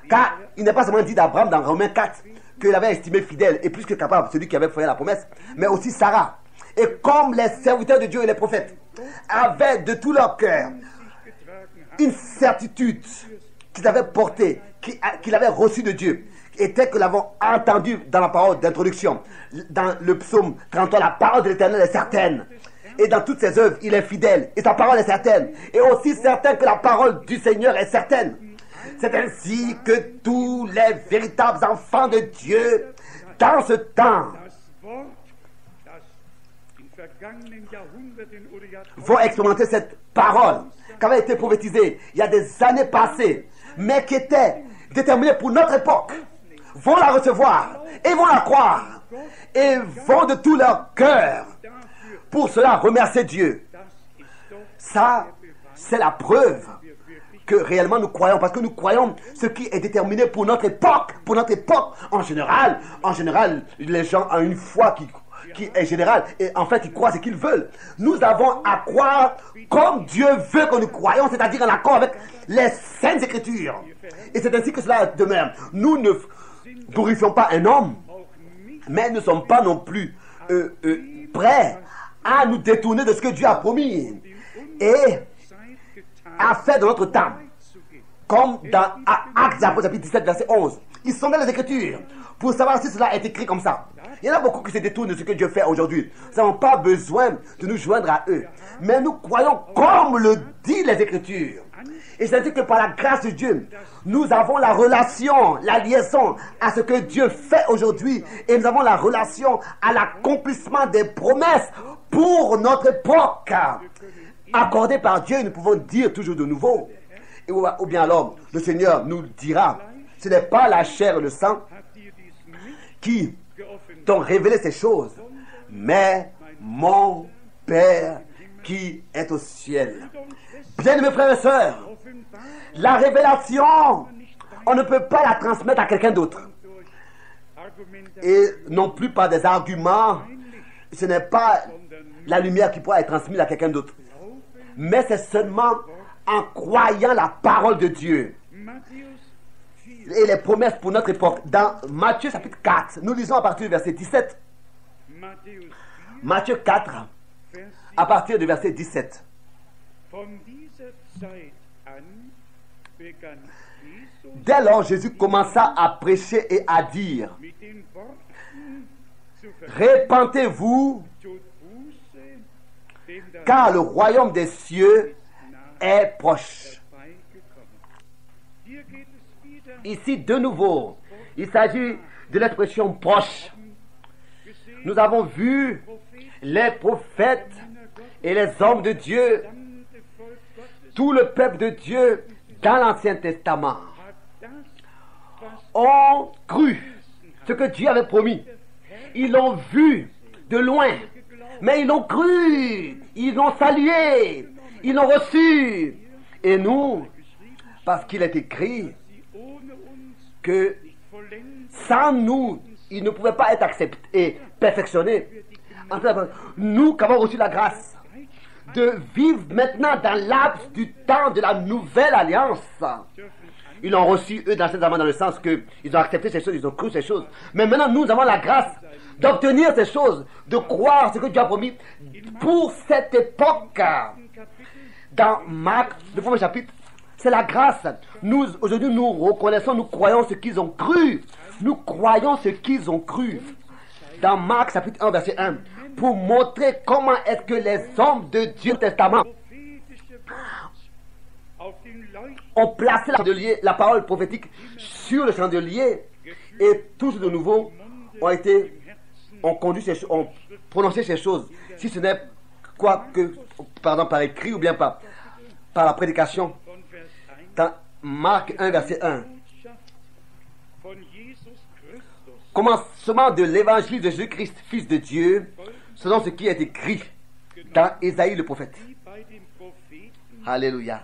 Car il n'est pas seulement dit d'Abraham dans Romains 4 qu'il avait estimé fidèle et plus que capable celui qui avait fait la promesse, mais aussi Sarah. Et comme les serviteurs de Dieu et les prophètes avaient de tout leur cœur une certitude qu'ils avaient portée, qu'ils avaient reçue de Dieu, était que nous l'avons entendu dans la parole d'introduction. Dans le psaume 33, la parole de l'Éternel est certaine. Et dans toutes ses œuvres, il est fidèle. Et sa parole est certaine. Et aussi certain que la parole du Seigneur est certaine. C'est ainsi que tous les véritables enfants de Dieu, dans ce temps, vont expérimenter cette parole qui avait été prophétisée il y a des années passées, mais qui était déterminée pour notre époque. Vont la recevoir et vont la croire et vont de tout leur cœur pour cela remercier Dieu. Ça, c'est la preuve que réellement nous croyons, parce que nous croyons ce qui est déterminé pour notre époque. Pour notre époque, en général, les gens ont une foi qui est générale et en fait ils croient ce qu'ils veulent. Nous avons à croire comme Dieu veut que nous croyons, c'est-à-dire en accord avec les saintes écritures. Et c'est ainsi que cela demeure. Nous ne glorifions pas un homme, mais ne sommes pas non plus prêts à nous détourner de ce que Dieu a promis et a fait dans notre temps. Comme dans Actes chapitre 17, verset 11. Ils sont dans les Écritures pour savoir si cela est écrit comme ça. Il y en a beaucoup qui se détournent de ce que Dieu fait aujourd'hui. Nous n'avons pas besoin de nous joindre à eux. Mais nous croyons comme le dit les Écritures. Et c'est-à-dire que par la grâce de Dieu, nous avons la relation, la liaison à ce que Dieu fait aujourd'hui. Et nous avons la relation à l'accomplissement des promesses pour notre époque. Accordées par Dieu, nous pouvons dire toujours de nouveau. Ou bien alors, le Seigneur nous dira, ce n'est pas la chair et le sang qui t'ont révélé ces choses, mais mon Père qui est au ciel. Bien-aimés frères et sœurs, la révélation, on ne peut pas la transmettre à quelqu'un d'autre. Et non plus par des arguments, ce n'est pas la lumière qui pourra être transmise à quelqu'un d'autre. Mais c'est seulement en croyant la parole de Dieu et les promesses pour notre époque. Dans Matthieu chapitre 4, nous lisons à partir du verset 17. Matthieu 4, à partir du verset 17. Dès lors, Jésus commença à prêcher et à dire: répentez-vous, car le royaume des cieux est proche. Ici, de nouveau, il s'agit de l'expression proche. Nous avons vu les prophètes et les hommes de Dieu, tout le peuple de Dieu dans l'Ancien Testament ont cru ce que Dieu avait promis. Ils l'ont vu de loin, mais ils l'ont cru, ils l'ont salué, ils l'ont reçu. Et nous, parce qu'il est écrit que sans nous, il ne pouvait pas être accepté et perfectionné. Nous qui avons reçu la grâce de vivre maintenant dans l'abs du temps de la nouvelle alliance, ils l'ont reçu eux dans cet amant, dans le sens qu'ils ont accepté ces choses, ils ont cru ces choses. Mais maintenant nous avons la grâce d'obtenir ces choses, de croire ce que Dieu a promis pour cette époque. Dans Marc, le premier chapitre, c'est la grâce. Nous, aujourd'hui, nous reconnaissons, nous croyons ce qu'ils ont cru. Nous croyons ce qu'ils ont cru. Dans Marc, chapitre 1, verset 1, pour montrer comment est-ce que les hommes de Dieu du Testament ont placé la parole prophétique sur le chandelier, et tous de nouveau ont conduit ont prononcé ces choses. Si ce n'est quoi que, pardon, par écrit ou bien par la prédication. Dans Marc 1, verset 1. Commencement de l'évangile de Jésus-Christ, Fils de Dieu, selon ce qui est écrit dans Ésaïe le prophète. Alléluia.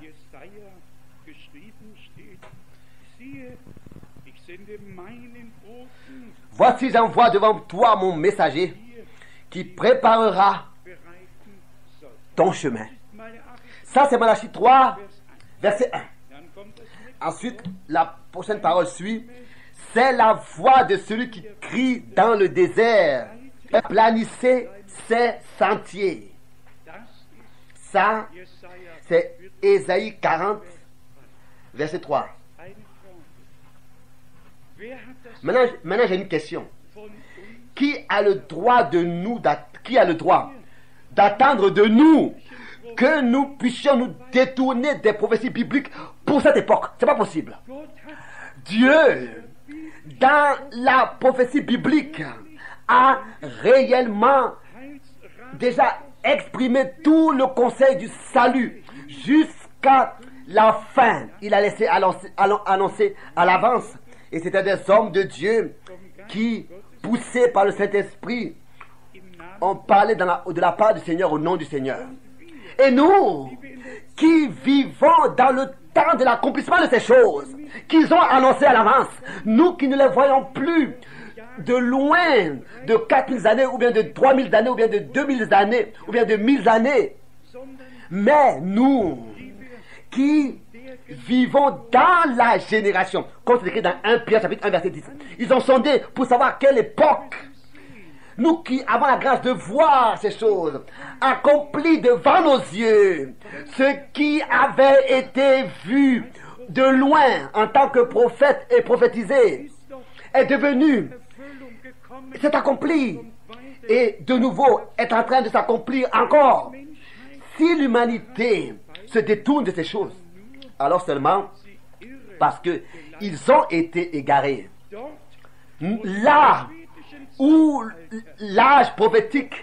Voici, j'envoie devant toi mon messager qui préparera ton chemin. Ça, c'est Malachie 3, verset 1. Ensuite, la prochaine parole suit. C'est la voix de celui qui crie dans le désert: planissez ses sentiers. Ça, c'est Ésaïe 40, verset 3. Maintenant, j'ai une question. Qui a le droit d'attendre de nous que nous puissions nous détourner des prophéties bibliques pour cette époque? C'est pas possible. Dieu, dans la prophétie biblique, a réellement déjà exprimé tout le conseil du salut jusqu'à la fin. Il a laissé annoncer à l'avance. Et c'était des hommes de Dieu qui, poussés par le Saint-Esprit, ont parlé de la part du Seigneur au nom du Seigneur. Et nous, qui vivons dans le temps de l'accomplissement de ces choses, qu'ils ont annoncées à l'avance, nous qui ne les voyons plus de loin, de 4000 années, ou bien de 3000 années, ou bien de 2000 années, ou bien de 1000 années, mais nous, qui vivons dans la génération, comme c'est écrit dans 1 Pierre chapitre 1 verset 10, ils ont sondé pour savoir quelle époque. Nous qui avons la grâce de voir ces choses accomplies devant nos yeux, ce qui avait été vu de loin en tant que prophète et prophétisé est devenu, c'est accompli, et de nouveau est en train de s'accomplir encore. Si l'humanité se détourne de ces choses, alors seulement parce qu'ils ont été égarés. Là où l'âge prophétique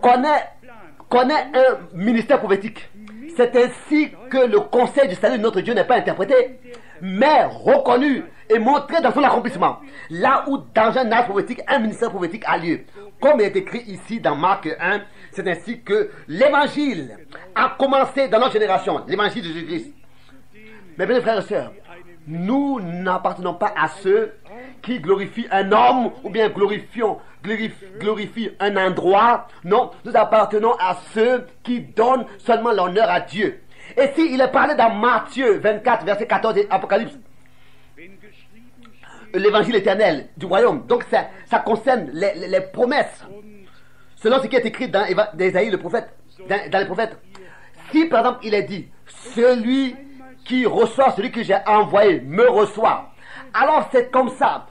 connaît un ministère prophétique, c'est ainsi que le conseil du salut de notre Dieu n'est pas interprété, mais reconnu et montré dans son accomplissement. Là où dans un âge prophétique, un ministère prophétique a lieu. Comme il est écrit ici dans Marc 1, c'est ainsi que l'évangile a commencé dans notre génération, l'évangile de Jésus-Christ. Mais bien frères et sœurs, nous n'appartenons pas à ceux qui glorifient un homme ou bien glorifient un endroit. Non, nous appartenons à ceux qui donnent seulement l'honneur à Dieu. Et s'il est parlé dans Matthieu 24, verset 14 et Apocalypse, l'évangile éternel du royaume, donc ça concerne les promesses, selon ce qui est écrit dans Ésaïe le prophète, dans les prophètes. Si par exemple il est dit, celui qui reçoit celui que j'ai envoyé me reçoit, alors c'est comme ça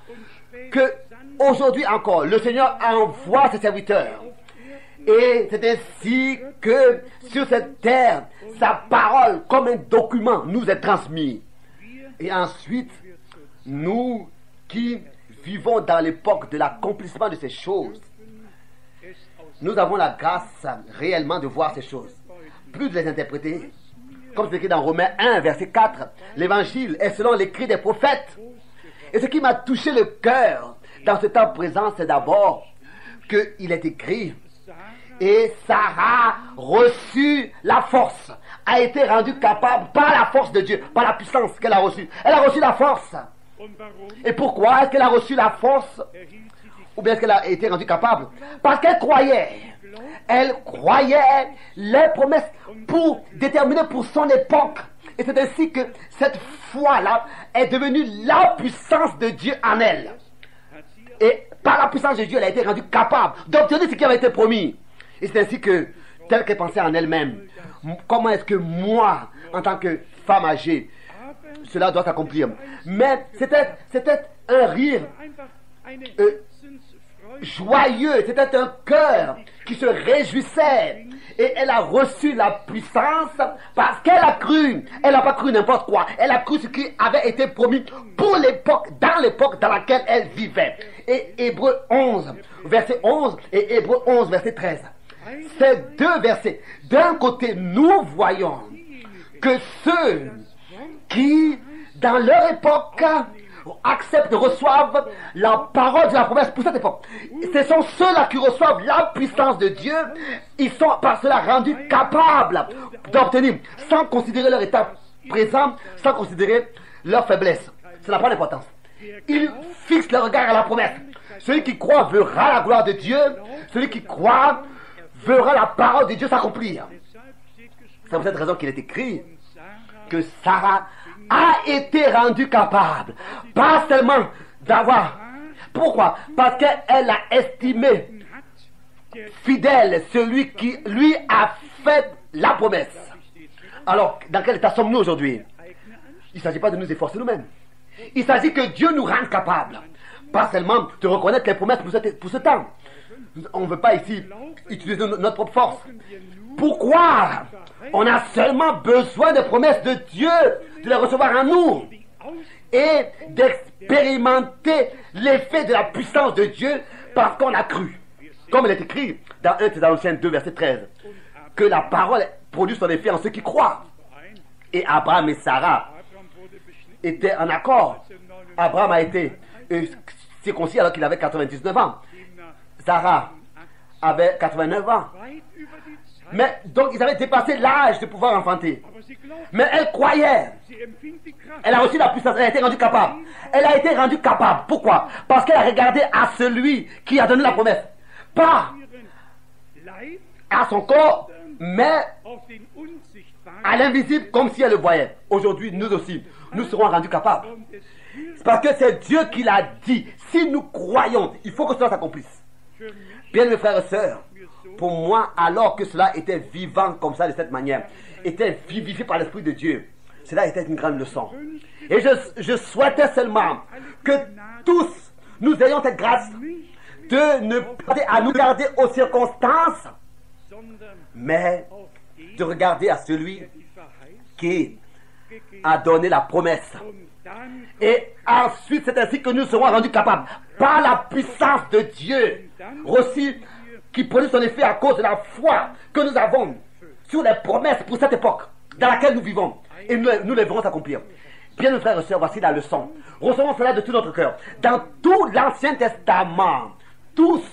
que aujourd'hui encore le Seigneur envoie ses serviteurs, et c'est ainsi que sur cette terre sa parole comme un document nous est transmise. Et ensuite nous qui vivons dans l'époque de l'accomplissement de ces choses, nous avons la grâce réellement de voir ces choses, plus de les interpréter. Comme c'est écrit dans Romains 1, verset 4, l'évangile est selon l'écrit des prophètes. Et ce qui m'a touché le cœur dans ce temps présent, c'est d'abord qu'il est écrit, et Sarah reçut la force, a été rendue capable par la force de Dieu, par la puissance qu'elle a reçue. Elle a reçu la force. Et pourquoi est-ce qu'elle a reçu la force? Ou bien est-ce qu'elle a été rendue capable? Parce qu'elle croyait. Elle croyait les promesses pour déterminer pour son époque. Et c'est ainsi que cette foi-là est devenue la puissance de Dieu en elle. Et par la puissance de Dieu, elle a été rendue capable d'obtenir ce qui avait été promis. Et c'est ainsi que, telle qu'elle pensait en elle-même, comment est-ce que moi, en tant que femme âgée, cela doit s'accomplir? Mais c'était un rire joyeux, c'était un cœur qui se réjouissait, et elle a reçu la puissance parce qu'elle a cru. Elle n'a pas cru n'importe quoi, elle a cru ce qui avait été promis pour l'époque dans laquelle elle vivait. Et Hébreux 11 verset 11 et Hébreux 11 verset 13, ces deux versets, d'un côté nous voyons que ceux qui dans leur époque acceptent, reçoivent la parole de la promesse pour cette époque. Ce sont ceux-là qui reçoivent la puissance de Dieu. Ils sont par cela rendus capables d'obtenir, sans considérer leur état présent, sans considérer leur faiblesse. Ça n'a pas d'importance. Ils fixent leur regard à la promesse. Celui qui croit verra la gloire de Dieu. Celui qui croit verra la parole de Dieu s'accomplir. C'est pour cette raison qu'il est écrit que Sarah a été rendue capable, pas seulement d'avoir. Pourquoi? Parce qu'elle a estimé fidèle celui qui lui a fait la promesse. Alors, dans quel état sommes-nous aujourd'hui? Il ne s'agit pas de nous efforcer nous-mêmes. Il s'agit que Dieu nous rende capables, pas seulement de reconnaître les promesses pour ce temps. On ne veut pas ici utiliser notre propre force. Pourquoi? On a seulement besoin des promesses de Dieu, de les recevoir en nous et d'expérimenter l'effet de la puissance de Dieu parce qu'on a cru. Comme il est écrit dans 1 Thessaloniciens 2, verset 13, que la parole produit son effet en ceux qui croient. Et Abraham et Sarah étaient en accord. Abraham a été circoncis alors qu'il avait 99 ans. Sarah avait 89 ans. Mais donc ils avaient dépassé l'âge de pouvoir enfanter. Mais elle croyait. Elle a reçu la puissance. Elle a été rendue capable. Elle a été rendue capable. Pourquoi? Parce qu'elle a regardé à celui qui a donné la promesse. Pas à son corps, mais à l'invisible, comme si elle le voyait. Aujourd'hui, nous aussi, nous serons rendus capables. C'est parce que c'est Dieu qui l'a dit. Si nous croyons, il faut que cela s'accomplisse. Bien, mes frères et sœurs, pour moi, alors que cela était vivant comme ça, de cette manière, était vivifié par l'Esprit de Dieu, cela était une grande leçon. Et je souhaitais seulement que tous nous ayons cette grâce de ne pas à nous garder aux circonstances, mais de regarder à celui qui a donné la promesse. Et ensuite, c'est ainsi que nous serons rendus capables, par la puissance de Dieu, aussi, qui produit son effet à cause de la foi que nous avons sur les promesses pour cette époque dans laquelle nous vivons. Et nous les verrons s'accomplir. Bien, mes frères et sœurs, voici la leçon. Recevons cela de tout notre cœur. Dans tout l'Ancien Testament, tous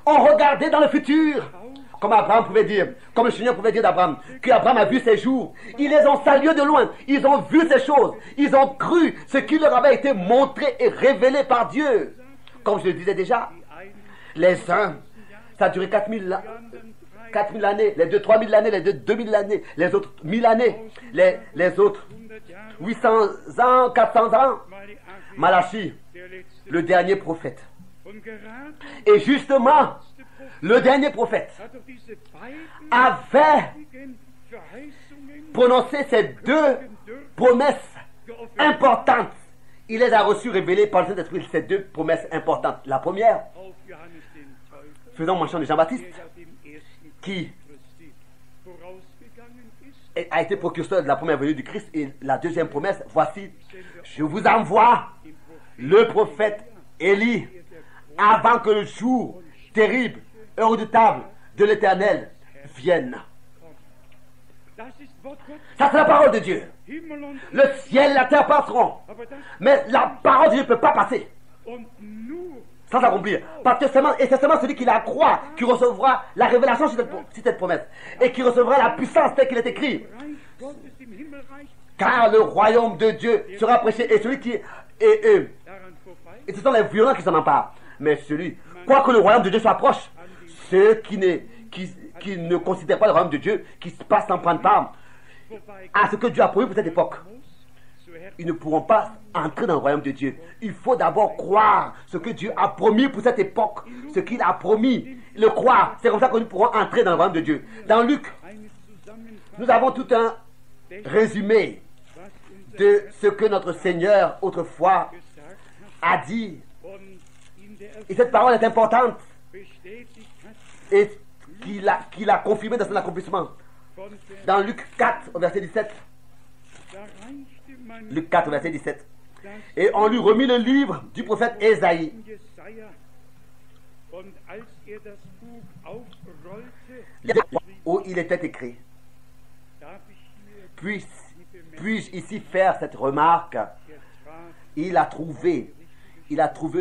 ont regardé dans le futur. Comme Abraham pouvait dire, comme le Seigneur pouvait dire d'Abraham, qu'Abraham a vu ses jours. Ils les ont salués de loin. Ils ont vu ces choses. Ils ont cru ce qui leur avait été montré et révélé par Dieu. Comme je le disais déjà, les uns, ça a duré 4000 années, les deux 3000 années, les deux 2000 années, les autres 1000 années, les autres 800 ans, 400 ans. Malachie, le dernier prophète. Et justement, le dernier prophète avait prononcé ces deux promesses importantes. Il les a reçues révélées par le Saint-Esprit, ces deux promesses importantes. La première, faisons mention de Jean-Baptiste, qui a été précurseur de la première venue du Christ. Et la deuxième promesse, voici, je vous envoie le prophète Élie avant que le jour terrible et redoutable de l'Éternel vienne. Ça, c'est la parole de Dieu. Le ciel et la terre passeront, mais la parole de Dieu ne peut pas passer sans s'accomplir. Et c'est seulement celui qui la croit qui recevra la révélation sur cette promesse et qui recevra la puissance telle qu'il est écrit. Car le royaume de Dieu sera prêché, et celui qui et ce sont les violents qui s'en emparent. Mais celui, quoique le royaume de Dieu soit proche, ceux qui ne considèrent pas le royaume de Dieu, qui se passent sans prendre part à ce que Dieu a promis pour cette époque, ils ne pourront pas entrer dans le royaume de Dieu. Il faut d'abord croire ce que Dieu a promis pour cette époque, ce qu'il a promis, le croire. C'est comme ça que nous pourrons entrer dans le royaume de Dieu. Dans Luc, nous avons tout un résumé de ce que notre Seigneur autrefois a dit. Et cette parole est importante et qu'il a confirmé dans son accomplissement. Dans Luc 4, au verset 17. Luc 4, verset 17. Et on lui remit le livre du prophète Ésaïe. Où il était écrit. Puis-je ici faire cette remarque? Il a trouvé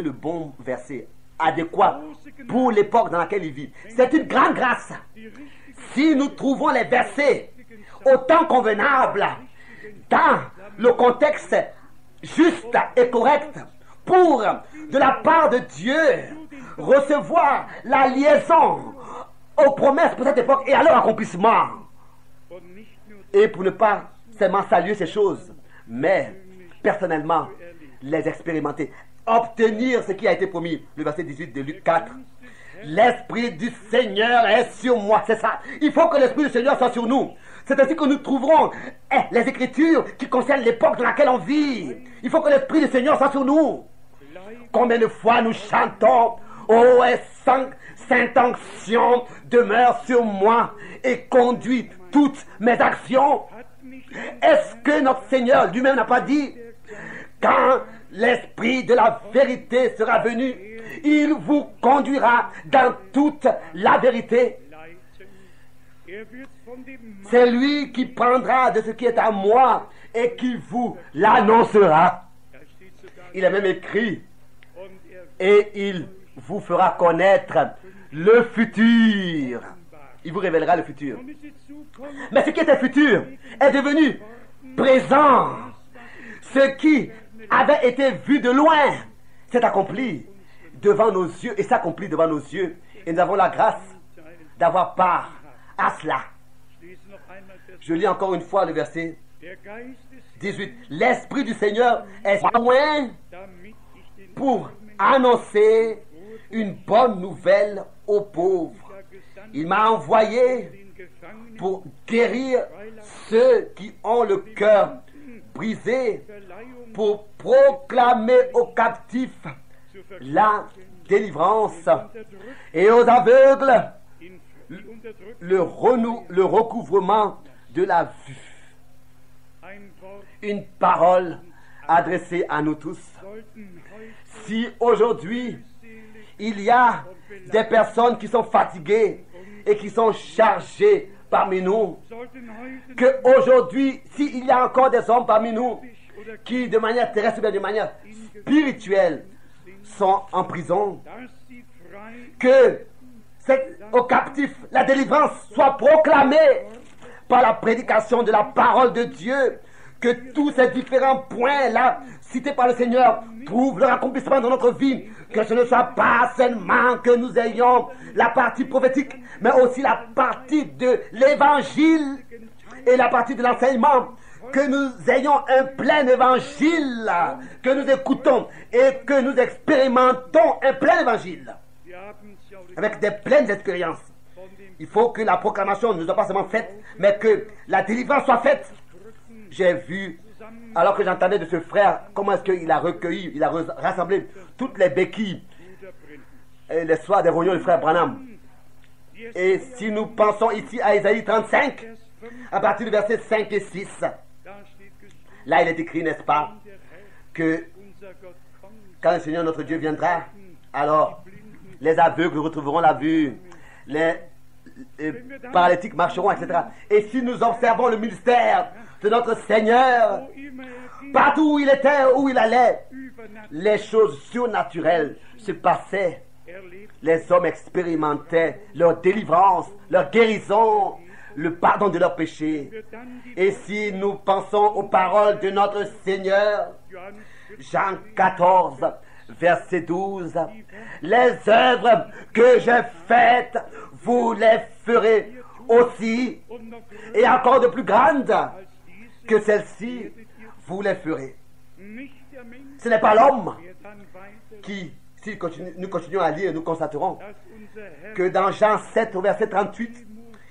le bon verset, adéquat pour l'époque dans laquelle il vit. C'est une grande grâce. Si nous trouvons les versets au temps convenable, dans le contexte juste et correct, pour, de la part de Dieu, recevoir la liaison aux promesses pour cette époque et à leur accomplissement. Et pour ne pas seulement saluer ces choses, mais personnellement les expérimenter, obtenir ce qui a été promis. Le verset 18 de Luc 4. L'Esprit du Seigneur est sur moi. C'est ça. Il faut que l'Esprit du Seigneur soit sur nous. C'est ainsi que nous trouverons les Écritures qui concernent l'époque dans laquelle on vit. Il faut que l'Esprit du Seigneur soit sur nous. Combien de fois nous chantons « Oh, Sainte Onction demeure sur moi et conduit toutes mes actions ». Est-ce que notre Seigneur lui-même n'a pas dit « Quand l'Esprit de la vérité sera venu, il vous conduira dans toute la vérité. » C'est lui qui prendra de ce qui est à moi et qui vous l'annoncera. Il est même écrit, et il vous fera connaître le futur. Il vous révélera le futur. Mais ce qui était futur est devenu présent. Ce qui avait été vu de loin s'est accompli devant nos yeux et s'accomplit devant nos yeux. Et nous avons la grâce d'avoir part à cela. Je lis encore une fois le verset 18. L'Esprit du Seigneur est loin pour annoncer une bonne nouvelle aux pauvres. Il m'a envoyé pour guérir ceux qui ont le cœur brisé, pour proclamer aux captifs la délivrance et aux aveugles le recouvrement de la vue. Une parole adressée à nous tous. Si aujourd'hui il y a des personnes qui sont fatiguées et qui sont chargées parmi nous, que aujourd'hui, s'il y a encore des hommes parmi nous qui de manière terrestre ou bien de manière spirituelle sont en prison, que aux captifs la délivrance soit proclamée par la prédication de la parole de Dieu, que tous ces différents points-là cités par le Seigneur trouvent leur accomplissement dans notre vie, que ce ne soit pas seulement que nous ayons la partie prophétique, mais aussi la partie de l'évangile et la partie de l'enseignement, que nous ayons un plein évangile, que nous écoutons et que nous expérimentons un plein évangile avec des pleines expériences. Il faut que la proclamation ne soit pas seulement faite, mais que la délivrance soit faite. J'ai vu, alors que j'entendais de ce frère, comment est-ce qu'il a recueilli, il a rassemblé toutes les béquilles et les soirs des réunions du frère Branham. Et si nous pensons ici à Isaïe 35, à partir du verset 5 et 6, là il est écrit, n'est-ce pas, que quand le Seigneur notre Dieu viendra, alors les aveugles retrouveront la vue, les paralytiques marcheront, etc. Et si nous observons le ministère de notre Seigneur, partout où il était, où il allait, les choses surnaturelles se passaient. Les hommes expérimentaient leur délivrance, leur guérison, le pardon de leurs péchés. Et si nous pensons aux paroles de notre Seigneur, Jean 14, verset 12, les œuvres que j'ai faites, vous les ferez aussi, et encore de plus grandes que celles-ci, vous les ferez. Ce n'est pas l'homme qui, si nous continuons à lire, nous constaterons que dans Jean 7 au verset 38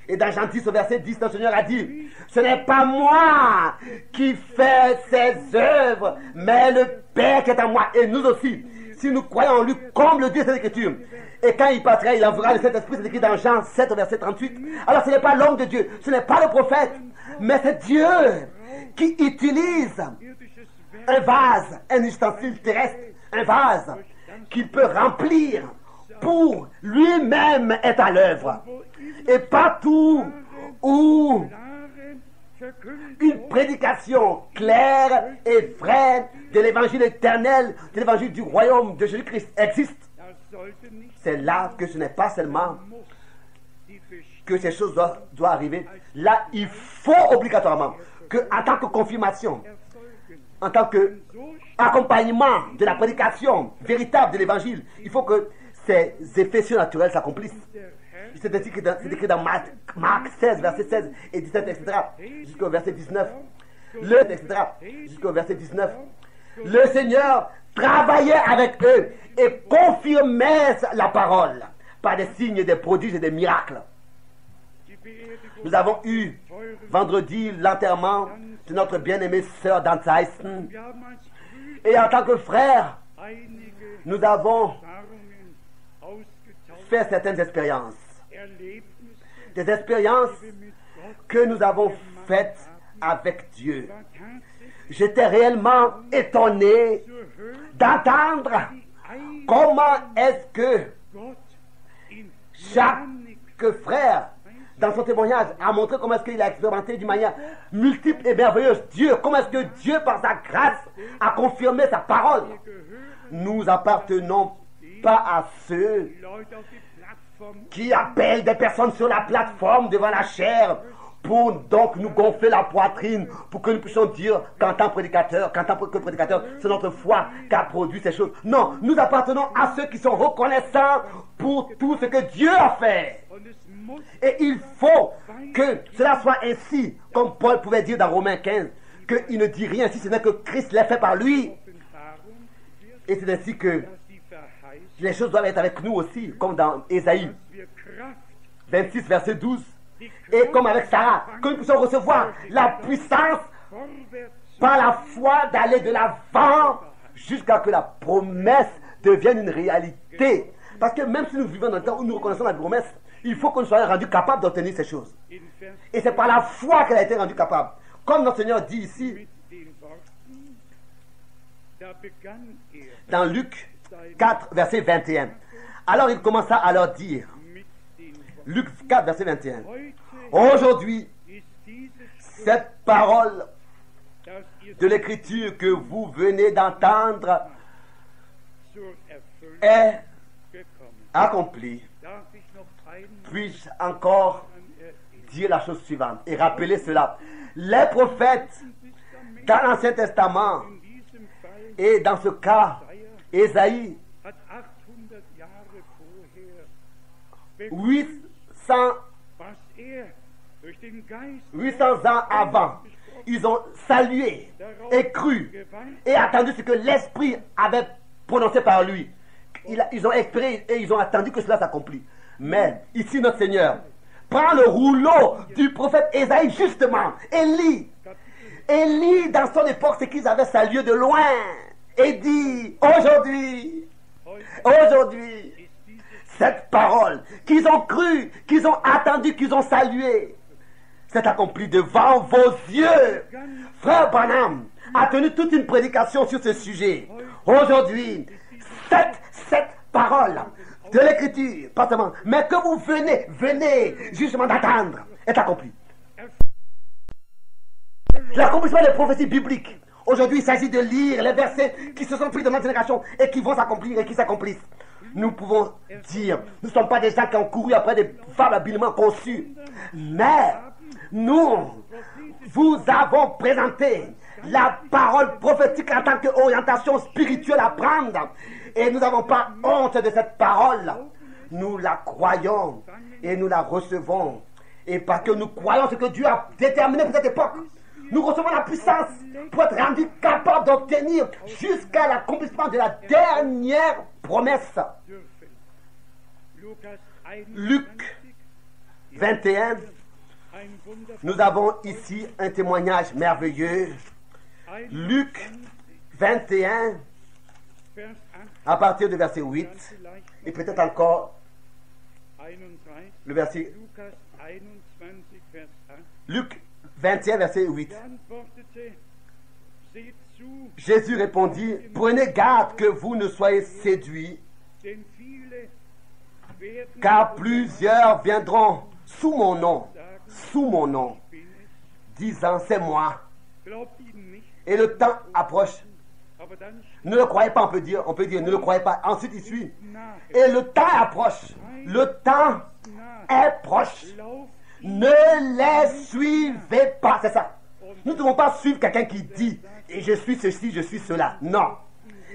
et dans Jean 10 au verset 10, le Seigneur a dit, ce n'est pas moi qui fais ces œuvres, mais le Père qui est en moi, et nous aussi. Si nous croyons en lui, comme le dit cette écriture, et quand il passera, il enverra le Saint-Esprit, c'est écrit dans Jean 7 au verset 38. Alors ce n'est pas l'homme de Dieu, ce n'est pas le prophète, mais c'est Dieu qui utilise un vase, un ustensile terrestre, un vase qu'il peut remplir pour lui-même être à l'œuvre. Et partout où une prédication claire et vraie de l'évangile éternel, de l'évangile du royaume de Jésus-Christ existe, c'est là que ce n'est pas seulement que ces choses doivent arriver. Là, il faut obligatoirement que, en tant que confirmation, en tant que accompagnement de la prédication véritable de l'évangile, il faut que ces effets surnaturels s'accomplissent. C'est écrit dans Marc 16, verset 16 et 17, etc. Jusqu'au verset 19. Etc. Jusqu'au verset 19. Le Seigneur travaillait avec eux et confirmait la parole par des signes, des prodiges et des miracles. Nous avons eu vendredi l'enterrement de notre bien-aimée sœur Danzeisen. Et en tant que frère, nous avons fait certaines expériences. Des expériences que nous avons faites avec Dieu. J'étais réellement étonné d'entendre comment est-ce que chaque frère, dans son témoignage, a montré comment est-ce qu'il a expérimenté d'une manière multiple et merveilleuse Dieu. Comment est-ce que Dieu, par sa grâce, a confirmé sa parole. Nous appartenons pas à ceux qui appellent des personnes sur la plateforme devant la chair pour donc nous gonfler la poitrine pour que nous puissions dire qu'en tant que prédicateur, c'est notre foi qui a produit ces choses. Non, nous appartenons à ceux qui sont reconnaissants pour tout ce que Dieu a fait. Et il faut que cela soit ainsi, comme Paul pouvait dire dans Romains 15, qu'il ne dit rien si ce n'est que Christ l'a fait par lui. Et c'est ainsi que les choses doivent être avec nous aussi, comme dans Ésaïe 26, verset 12. Et comme avec Sarah, que nous puissions recevoir la puissance par la foi d'aller de l'avant jusqu'à que la promesse devienne une réalité. Parce que même si nous vivons dans le temps où nous reconnaissons la promesse, Il faut qu'on soit rendu capable d'obtenir ces choses. Et c'est par la foi qu'elle a été rendue capable. Comme notre Seigneur dit ici, dans Luc 4, verset 21. Alors il commença à leur dire, Luc 4, verset 21, aujourd'hui, cette parole de l'Écriture que vous venez d'entendre est accomplie. Puis-je encore dire la chose suivante et rappeler cela. Les prophètes dans l'Ancien Testament, et dans ce cas, Ésaïe, 800 ans avant, ils ont salué et cru et attendu ce que l'Esprit avait prononcé par lui. Ils ont espéré et ils ont attendu que cela s'accomplisse. Mais ici, notre Seigneur prend le rouleau du prophète Ésaïe justement et lit. Et lit dans son époque ce qu'ils avaient salué de loin. Et dit, aujourd'hui, cette parole qu'ils ont cru, qu'ils ont attendu, qu'ils ont salué, s'est accomplie devant vos yeux. Frère Branham a tenu toute une prédication sur ce sujet. Aujourd'hui, cette parole de l'Écriture, pas seulement, mais que vous venez justement d'attendre, est accomplie. L'accomplissement des prophéties bibliques. Aujourd'hui, il s'agit de lire les versets qui se sont pris dans notre génération et qui vont s'accomplir et qui s'accomplissent. Nous pouvons dire, nous ne sommes pas des gens qui ont couru après des femmes habilement conçues, mais nous vous avons présenté la parole prophétique en tant qu'orientation spirituelle à prendre. Et nous n'avons pas honte de cette parole. Nous la croyons et nous la recevons. Et parce que nous croyons ce que Dieu a déterminé pour cette époque, nous recevons la puissance pour être rendus capables d'obtenir jusqu'à l'accomplissement de la dernière promesse. Luc 21, nous avons ici un témoignage merveilleux. Luc 21, à partir du verset 8, et peut-être encore le verset Luc 21, verset 8. Jésus répondit, prenez garde que vous ne soyez séduits, car plusieurs viendront sous mon nom, disant c'est moi. Et le temps approche. Ne le croyez pas, on peut dire ne le croyez pas. Ensuite il suit. Et le temps approche. Le temps est proche. Ne les suivez pas. C'est ça. Nous ne devons pas suivre quelqu'un qui dit et je suis ceci, je suis cela. Non.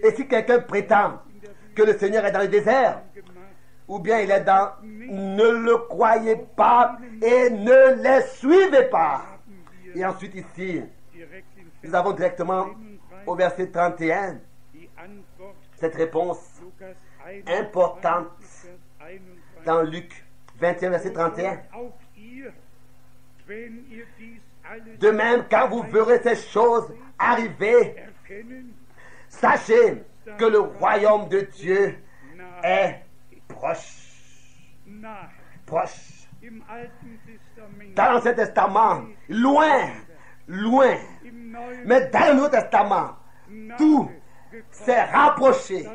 Et si quelqu'un prétend que le Seigneur est dans le désert, ou bien il est dans, ne le croyez pas et ne les suivez pas. Et ensuite ici, nous avons directement au verset 31 cette réponse importante dans Luc 21, verset 31. De même, quand vous verrez ces choses arriver, sachez que le royaume de Dieu est proche. Proche. Dans l'Ancien Testament, loin. Mais dans le Nouveau Testament, tout s'est rapproché.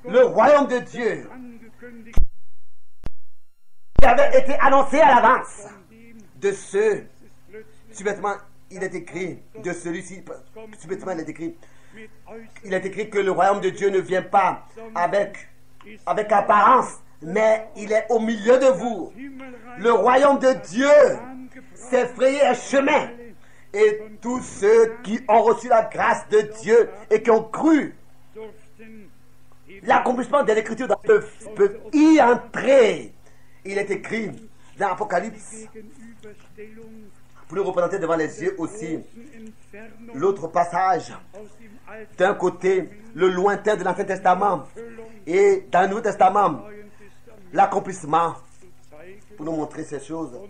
Le royaume de Dieu qui avait été annoncé à l'avance de ceux, subitement il est écrit, de celui-ci, subitement il est écrit que le royaume de Dieu ne vient pas avec apparence, mais il est au milieu de vous. Le royaume de Dieu s'est frayé un chemin. Et tous ceux qui ont reçu la grâce de Dieu et qui ont cru l'accomplissement de l'Écriture peuvent y entrer. Il est écrit dans l'Apocalypse, pour le représenter devant les yeux aussi, l'autre passage, d'un côté, le lointain de l'Ancien Testament, et dans le Nouveau Testament, l'accomplissement, pour nous montrer ces choses.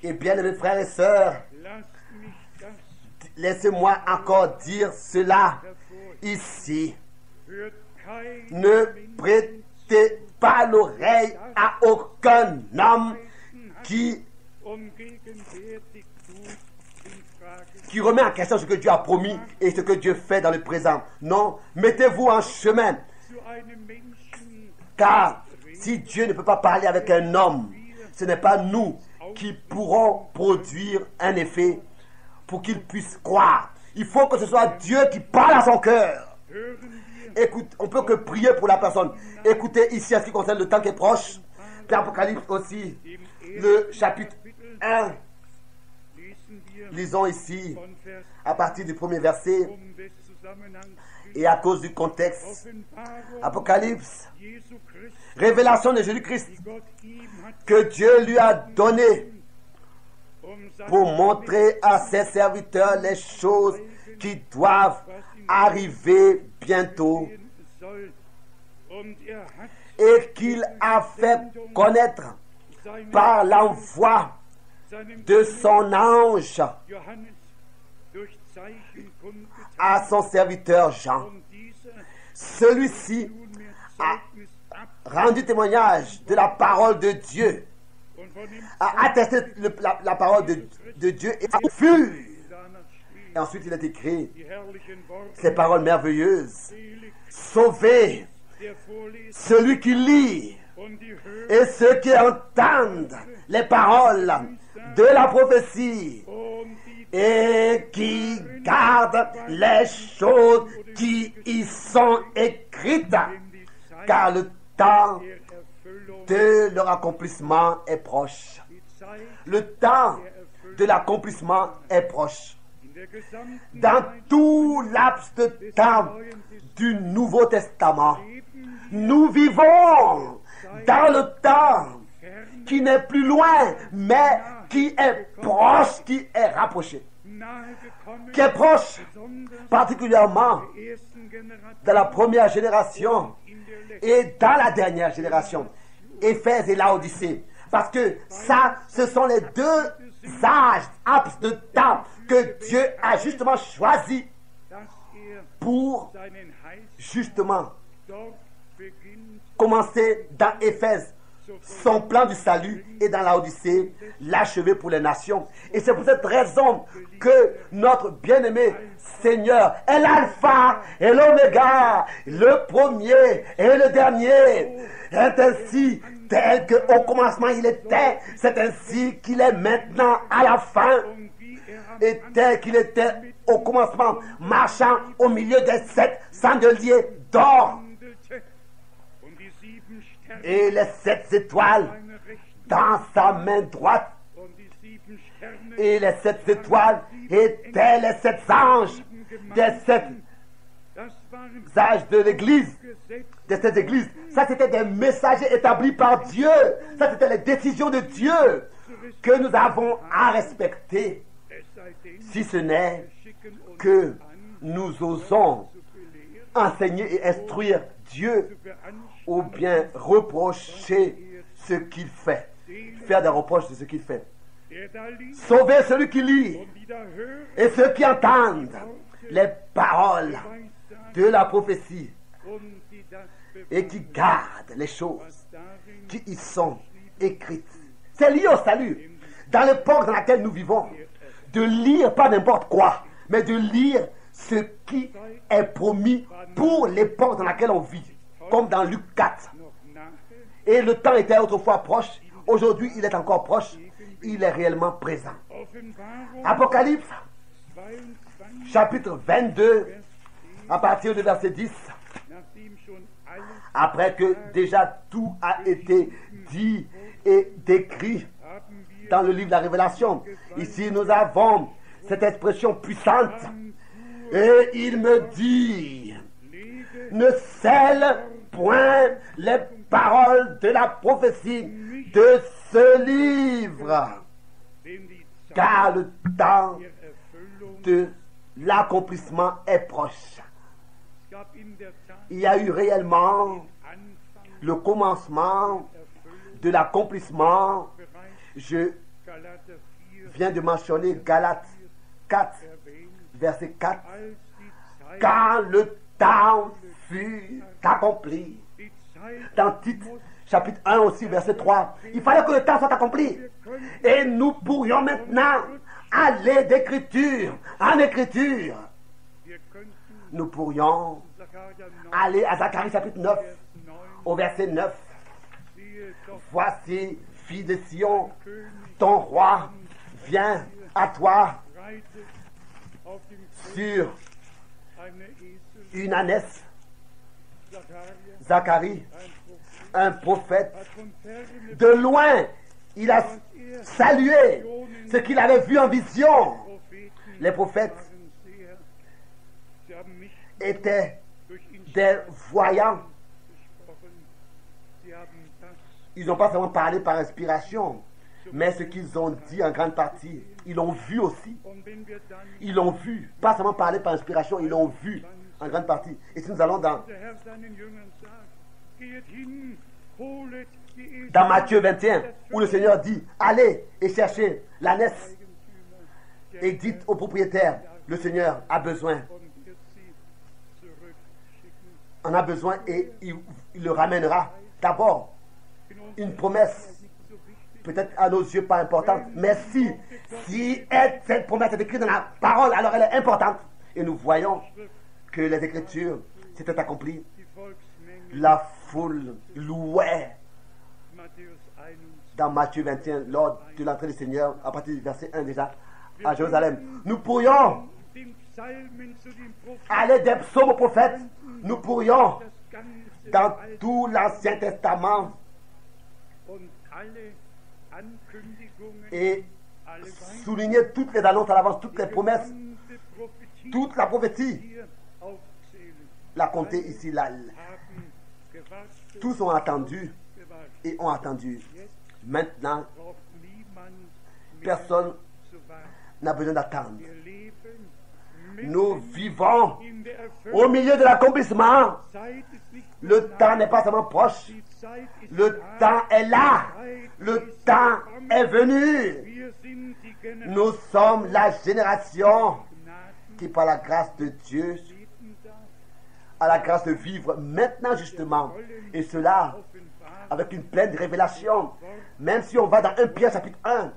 Et bien, mes frères et sœurs, laissez-moi encore dire cela ici. Ne prêtez pas l'oreille à aucun homme qui remet en question ce que Dieu a promis et ce que Dieu fait dans le présent. Non, mettez-vous en chemin. Car si Dieu ne peut pas parler avec un homme, ce n'est pas nous qui pourrons produire un effet pour qu'il puisse croire. Il faut que ce soit Dieu qui parle à son cœur. Écoute, on peut que prier pour la personne. Écoutez ici en ce qui concerne le temps qui est proche. L'Apocalypse aussi, le chapitre 1. Lisons ici à partir du premier verset. Et à cause du contexte, Apocalypse, révélation de Jésus-Christ que Dieu lui a donné pour montrer à ses serviteurs les choses qui doivent arriver bientôt et qu'il a fait connaître par l'envoi de son ange à son serviteur Jean. Celui-ci a rendu témoignage de la parole de Dieu, a attesté la parole de Dieu et a fui. Et ensuite il est écrit ces paroles merveilleuses: sauvé celui qui lit et ceux qui entendent les paroles de la prophétie et qui gardent les choses qui y sont écrites, car le temps de leur accomplissement est proche. Le temps de l'accomplissement est proche. Dans tout laps de temps du Nouveau Testament, nous vivons dans le temps qui n'est plus loin, mais qui est proche, qui est rapproché, qui est proche, particulièrement dans la première génération et dans la dernière génération, Éphèse et Laodicée. Parce que ça, ce sont les deux âges, laps de temps que Dieu a justement choisi pour justement commencer dans Éphèse son plan du salut et dans Laodicée l'achever pour les nations. Et c'est pour cette raison que notre bien-aimé Seigneur est l'alpha et l'oméga, le premier et le dernier, est ainsi tel qu'au commencement il était, c'est ainsi qu'il est maintenant à la fin, et tel qu'il était au commencement, marchant au milieu des 7 chandeliers d'or et les 7 étoiles dans sa main droite, et les 7 étoiles étaient les 7 anges des 7 âges de l'église, des 7 églises. Ça, c'était des messagers établis par Dieu. Ça, c'était les décisions de Dieu que nous avons à respecter, si ce n'est que nous osons enseigner et instruire Dieu, ou bien reprocher ce qu'il fait, faire des reproches de ce qu'il fait. Sauver celui qui lit et ceux qui entendent les paroles de la prophétie et qui gardent les choses qui y sont écrites. C'est lié au salut. Dans l'époque dans laquelle nous vivons, de lire pas n'importe quoi, mais de lire ce qui est promis pour l'époque dans laquelle on vit, comme dans Luc 4. Et le temps était autrefois proche, aujourd'hui il est encore proche, il est réellement présent. Apocalypse, chapitre 22, à partir du verset 10, après que déjà tout a été dit et décrit dans le livre de la Révélation, ici nous avons cette expression puissante, et il me dit: ne scelle point les paroles de la prophétie de ce livre, car le temps de l'accomplissement est proche. Il y a eu réellement le commencement de l'accomplissement. Je viens de mentionner Galates 4, verset 4. Quand le temps fut accompli, Dans Tite, chapitre 1 aussi, verset 3, il fallait que le temps soit accompli. Et nous pourrions maintenant aller d'écriture en écriture. Nous pourrions aller à Zacharie chapitre 9, au verset 9. Voici, fille de Sion, ton roi vient à toi sur une ânesse. Zacharie, un prophète, de loin, il a salué ce qu'il avait vu en vision. Les prophètes étaient des voyants. Ils n'ont pas seulement parlé par inspiration, mais ce qu'ils ont dit en grande partie, ils l'ont vu aussi. Ils l'ont vu, pas seulement parler par inspiration, ils l'ont vu en grande partie. Et si nous allons dans Matthieu 21, où le Seigneur dit, allez et cherchez l'ânesse et dites au propriétaire, le Seigneur a besoin. On a besoin et il le ramènera. D'abord, une promesse, peut-être à nos yeux pas importante, mais si cette promesse est écrite dans la parole, alors elle est importante. Et nous voyons que les Écritures s'étaient accomplies. La foule louait dans Matthieu 21, lors de l'entrée du Seigneur, à partir du verset 1 déjà, à Jérusalem. Nous pourrions aller des psaumes aux prophètes, nous pourrions dans tout l'Ancien Testament et souligner toutes les annonces à l'avance, toutes les promesses, toute la prophétie. La compter ici, là. Tous ont attendu et ont attendu. Maintenant, personne n'a besoin d'attendre. Nous vivons au milieu de l'accomplissement. Le temps n'est pas seulement proche. Le temps est là. Le temps est venu. Nous sommes la génération qui, par la grâce de Dieu, a la grâce de vivre maintenant justement. Et cela avec une pleine révélation. Même si on va dans 1 Pierre chapitre 1,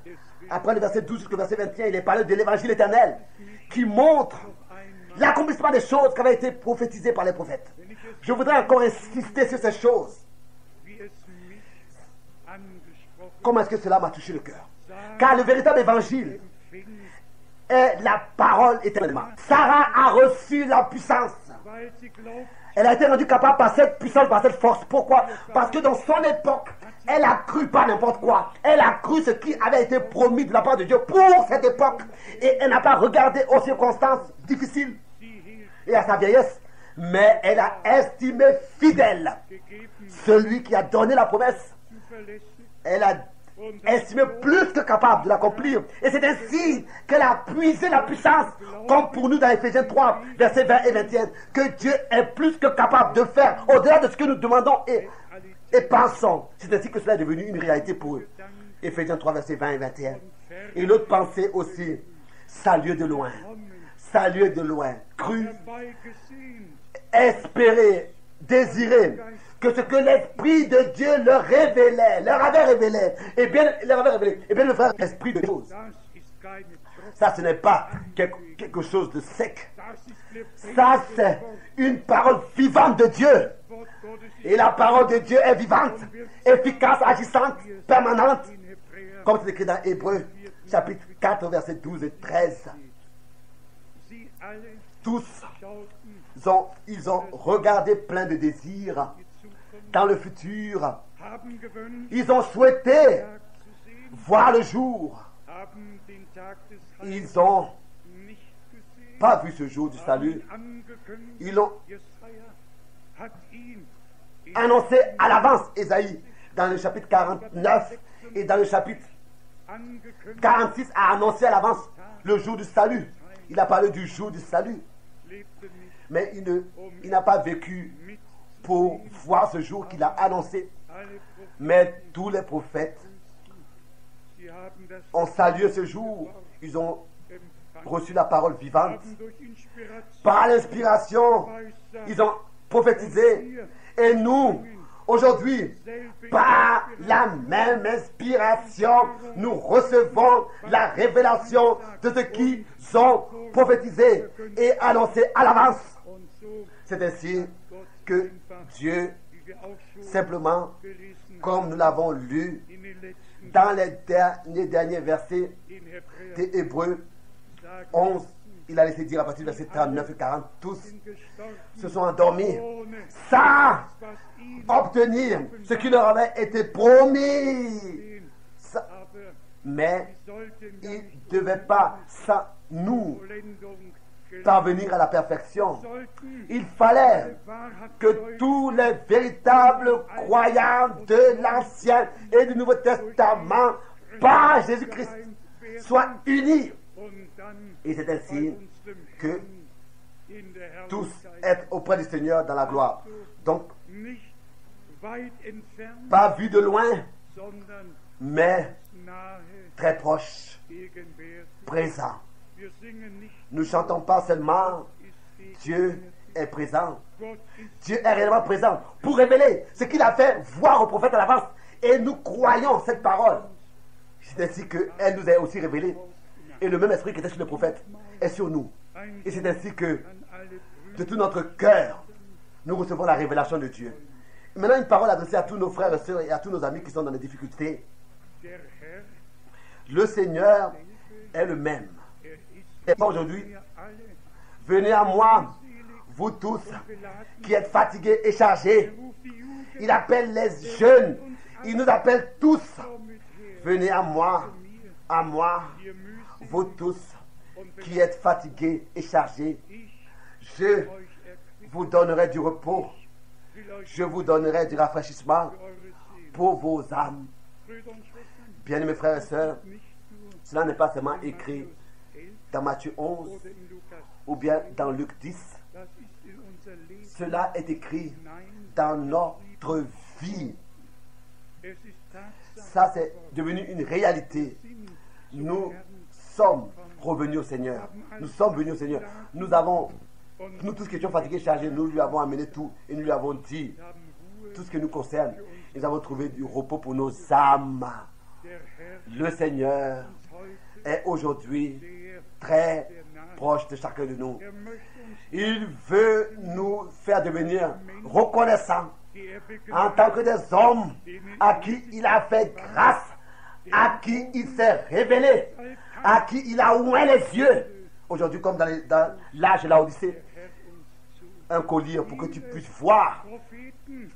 après le verset 12 jusqu'au verset 21, il est parlé de l'évangile éternel qui montre l'accomplissement des choses qui avaient été prophétisées par les prophètes. Je voudrais encore insister sur ces choses. Comment est-ce que cela m'a touché le cœur? Car le véritable évangile est la parole éternellement. Sarah a reçu la puissance. Elle a été rendue capable par cette puissance, par cette force. Pourquoi? Parce que dans son époque, elle a cru pas n'importe quoi. Elle a cru ce qui avait été promis de la part de Dieu pour cette époque. Et elle n'a pas regardé aux circonstances difficiles et à sa vieillesse. Mais elle a estimé fidèle celui qui a donné la promesse. Elle a estimé plus que capable de l'accomplir. Et c'est ainsi qu'elle a puisé la puissance, comme pour nous dans Éphésiens 3, versets 20 et 21, que Dieu est plus que capable de faire au-delà de ce que nous demandons et pensons. C'est ainsi que cela est devenu une réalité pour eux. Éphésiens 3, versets 20 et 21. Et l'autre pensée aussi, saluer de loin, cru, espérer, désirer que ce que l'Esprit de Dieu leur avait révélé, et bien le frère, l'Esprit de choses. Ça, ce n'est pas quelque chose de sec. Ça, c'est une parole vivante de Dieu. Et la parole de Dieu est vivante, efficace, agissante, permanente, comme c'est écrit dans Hébreux, chapitre 4, versets 12 et 13. Tous, ils ont regardé plein de désirs dans le futur. Ils ont souhaité voir le jour. Ils n'ont pas vu ce jour du salut. Ils l'ont annoncé à l'avance. Ésaïe, dans le chapitre 49 et dans le chapitre 46, a annoncé à l'avance le jour du salut. Il a parlé du jour du salut. Mais il n'a pas vécu pour voir ce jour qu'il a annoncé. Mais tous les prophètes ont salué ce jour. Ils ont reçu la parole vivante. Par l'inspiration, ils ont prophétisé. Et nous, Aujourd'hui, par la même inspiration, nous recevons la révélation de ce qu'ils ont prophétisé et annoncé à l'avance. C'est ainsi que Dieu, simplement, comme nous l'avons lu dans les derniers versets des Hébreux 11, il a laissé dire à partir du verset 39 et 40, tous se sont endormis sans obtenir ce qui leur avait été promis. Mais ils ne devaient pas, sans nous, parvenir à la perfection. Il fallait que tous les véritables croyants de l'Ancien et du Nouveau Testament par Jésus-Christ soient unis. Et c'est ainsi que tous être auprès du Seigneur dans la gloire. Donc, pas vu de loin, mais très proche, présent. Nous ne chantons pas seulement Dieu est présent. Dieu est réellement présent pour révéler ce qu'il a fait voir au prophète à l'avance. Et nous croyons cette parole. C'est ainsi qu'elle nous est aussi révélée. Et le même esprit qui était sur le prophète est sur nous. Et c'est ainsi que de tout notre cœur, nous recevons la révélation de Dieu. Maintenant, une parole adressée à tous nos frères et sœurs et à tous nos amis qui sont dans des difficultés. Le Seigneur est le même. Et aujourd'hui, venez à moi, vous tous qui êtes fatigués et chargés. Il appelle les jeunes, il nous appelle tous. Venez à moi, vous tous qui êtes fatigués et chargés. Je vous donnerai du repos, je vous donnerai du rafraîchissement pour vos âmes. Bien-aimés frères et sœurs, cela n'est pas seulement écrit dans Matthieu 11 ou bien dans Luc 10. Cela est écrit dans notre vie. Ça, c'est devenu une réalité. Nous sommes revenus au Seigneur. Nous sommes venus au Seigneur. Nous tous qui étions fatigués, chargés, nous lui avons amené tout et nous lui avons dit tout ce qui nous concerne. Nous avons trouvé du repos pour nos âmes. Le Seigneur est aujourd'hui très proche de chacun de nous. Il veut nous faire devenir reconnaissants en tant que des hommes à qui il a fait grâce, à qui il s'est révélé, à qui il a ouvert les yeux. Aujourd'hui, comme dans l'âge de la Odyssée, un collier pour que tu puisses voir.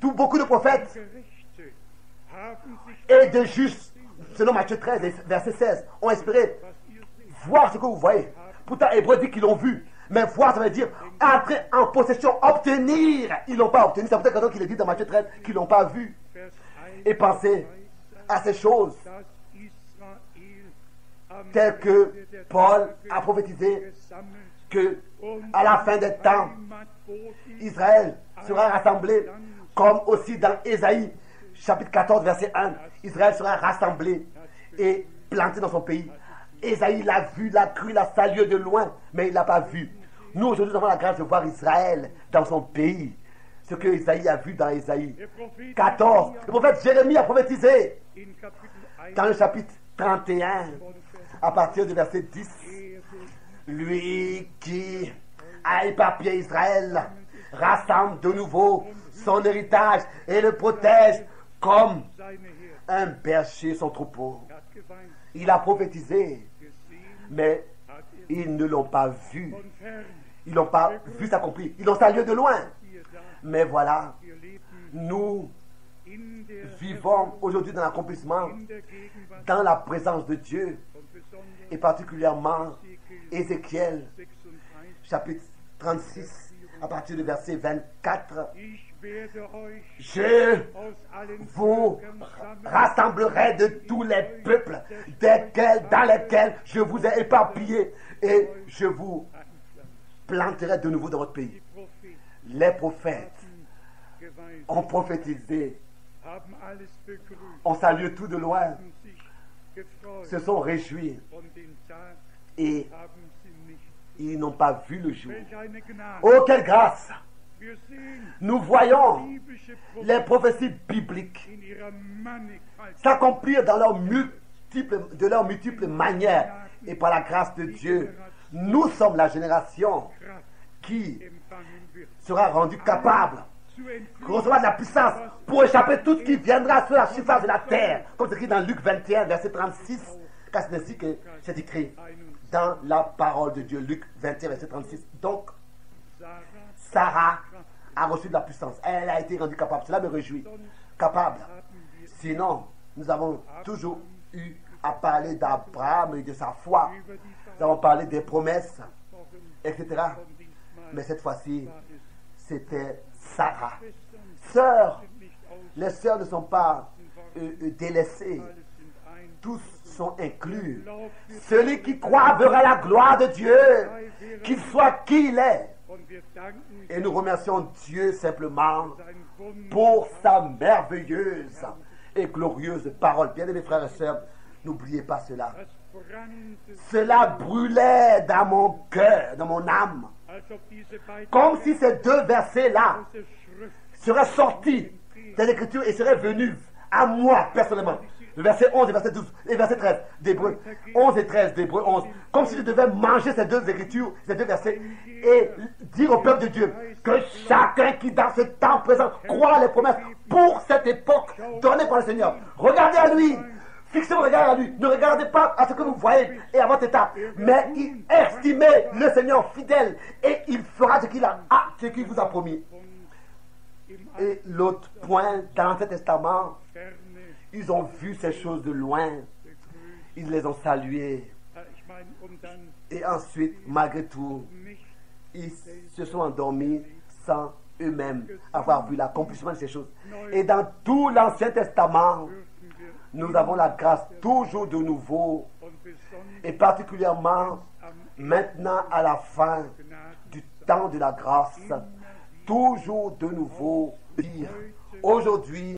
Beaucoup de prophètes et de justes, selon Matthieu 13, verset 16, ont espéré voir ce que vous voyez. Pourtant, Hébreu dit qu'ils l'ont vu. Mais voir, ça veut dire entrer en possession, obtenir. Ils ne l'ont pas obtenu. C'est peut-être qu'il est dit dans Matthieu 13 qu'ils ne l'ont pas vu. Et pensez à ces choses telles que Paul a prophétisé que à la fin des temps, Israël sera rassemblé, comme aussi dans Ésaïe, chapitre 14, verset 1. Israël sera rassemblé et planté dans son pays. Ésaïe l'a vu, l'a cru, l'a salué de loin, mais il ne l'a pas vu. Nous, aujourd'hui, nous avons la grâce de voir Israël dans son pays. Ce que Ésaïe a vu dans Ésaïe 14. Le prophète Jérémie a prophétisé dans le chapitre 31, à partir du verset 10. Lui qui a éparpillé Israël rassemble de nouveau son héritage et le protège comme un berger son troupeau. Il a prophétisé, mais ils ne l'ont pas vu. Ils n'ont pas vu s'accomplir. Ils l'ont salué de loin. Mais voilà, nous vivons aujourd'hui dans l'accomplissement, dans la présence de Dieu, et particulièrement Ézéchiel, chapitre 36, à partir du verset 24. Je vous rassemblerai de tous les peuples dans lesquels je vous ai éparpillés et je vous planterai de nouveau dans votre pays. Les prophètes ont prophétisé, ont salué tout de loin, se sont réjouis et ils n'ont pas vu le jour. Oh, quelle grâce! Nous voyons les prophéties bibliques s'accomplirent dans de leurs multiples manières et par la grâce de Dieu, nous sommes la génération qui sera rendue capable de recevoir de la puissance pour échapper tout ce qui viendra sur la surface de la terre, comme c'est écrit dans Luc 21, verset 36, car c'est ainsi que c'est écrit dans la parole de Dieu, Luc 21, verset 36. Donc, Sarah a reçu de la puissance. Elle a été rendue capable. Cela me réjouit. Capable. Sinon, nous avons toujours eu à parler d'Abraham et de sa foi. Nous avons parlé des promesses, etc. Mais cette fois-ci, c'était Sarah. Sœurs, les sœurs ne sont pas délaissées. Tous sont inclus. Celui qui croit verra la gloire de Dieu, qu'il soit qui il est. Et nous remercions Dieu simplement pour sa merveilleuse et glorieuse parole. Bien-aimés frères et sœurs, n'oubliez pas cela. Cela brûlait dans mon cœur, dans mon âme, comme si ces deux versets-là seraient sortis des Écritures et seraient venus à moi personnellement. Le verset 11 et verset 12 et verset 13 d'Hébreux 11 et 13 d'Hébreux 11, comme si je devais manger ces deux Écritures, ces deux versets et dire au peuple de Dieu que chacun qui dans ce temps présent croit les promesses pour cette époque donnée par le Seigneur, regardez à lui. Fixez vos regards à lui. Ne regardez pas à ce que vous voyez et à votre état. Mais estimez le Seigneur fidèle et il fera ce qu'il vous a promis. Et l'autre point, dans l'Ancien Testament, ils ont vu ces choses de loin. Ils les ont saluées. Et ensuite, malgré tout, ils se sont endormis sans eux-mêmes avoir vu l'accomplissement de ces choses. Et dans tout l'Ancien Testament, nous avons la grâce toujours de nouveau, et particulièrement maintenant à la fin du temps de la grâce, toujours de nouveau dire aujourd'hui.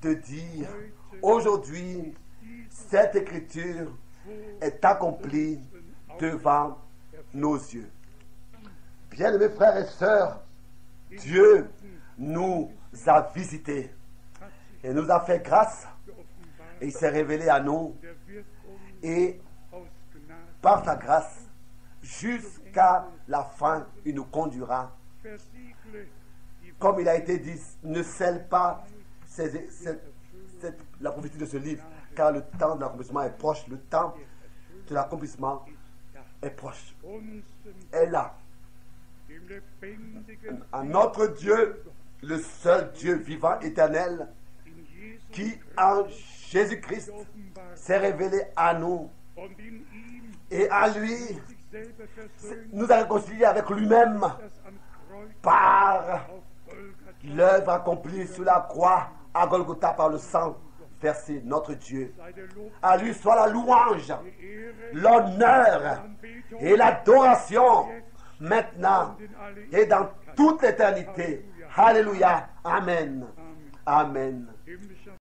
de dire, aujourd'hui, cette écriture est accomplie devant nos yeux. Bien-aimés frères et sœurs, Dieu nous a visités et nous a fait grâce et il s'est révélé à nous et par sa grâce jusqu'à la fin il nous conduira. Comme il a été dit, ne scelle pas la prophétie de ce livre, car le temps de l'accomplissement est proche, le temps de l'accomplissement est proche. Et là, à notre Dieu, le seul Dieu vivant éternel, qui en Jésus-Christ s'est révélé à nous, et à lui nous a réconciliés avec lui-même par l'œuvre accomplie sur la croix à Golgotha par le sang versé. Notre Dieu, à lui soit la louange, l'honneur et l'adoration maintenant et dans toute l'éternité. Alléluia. Amen. Amen.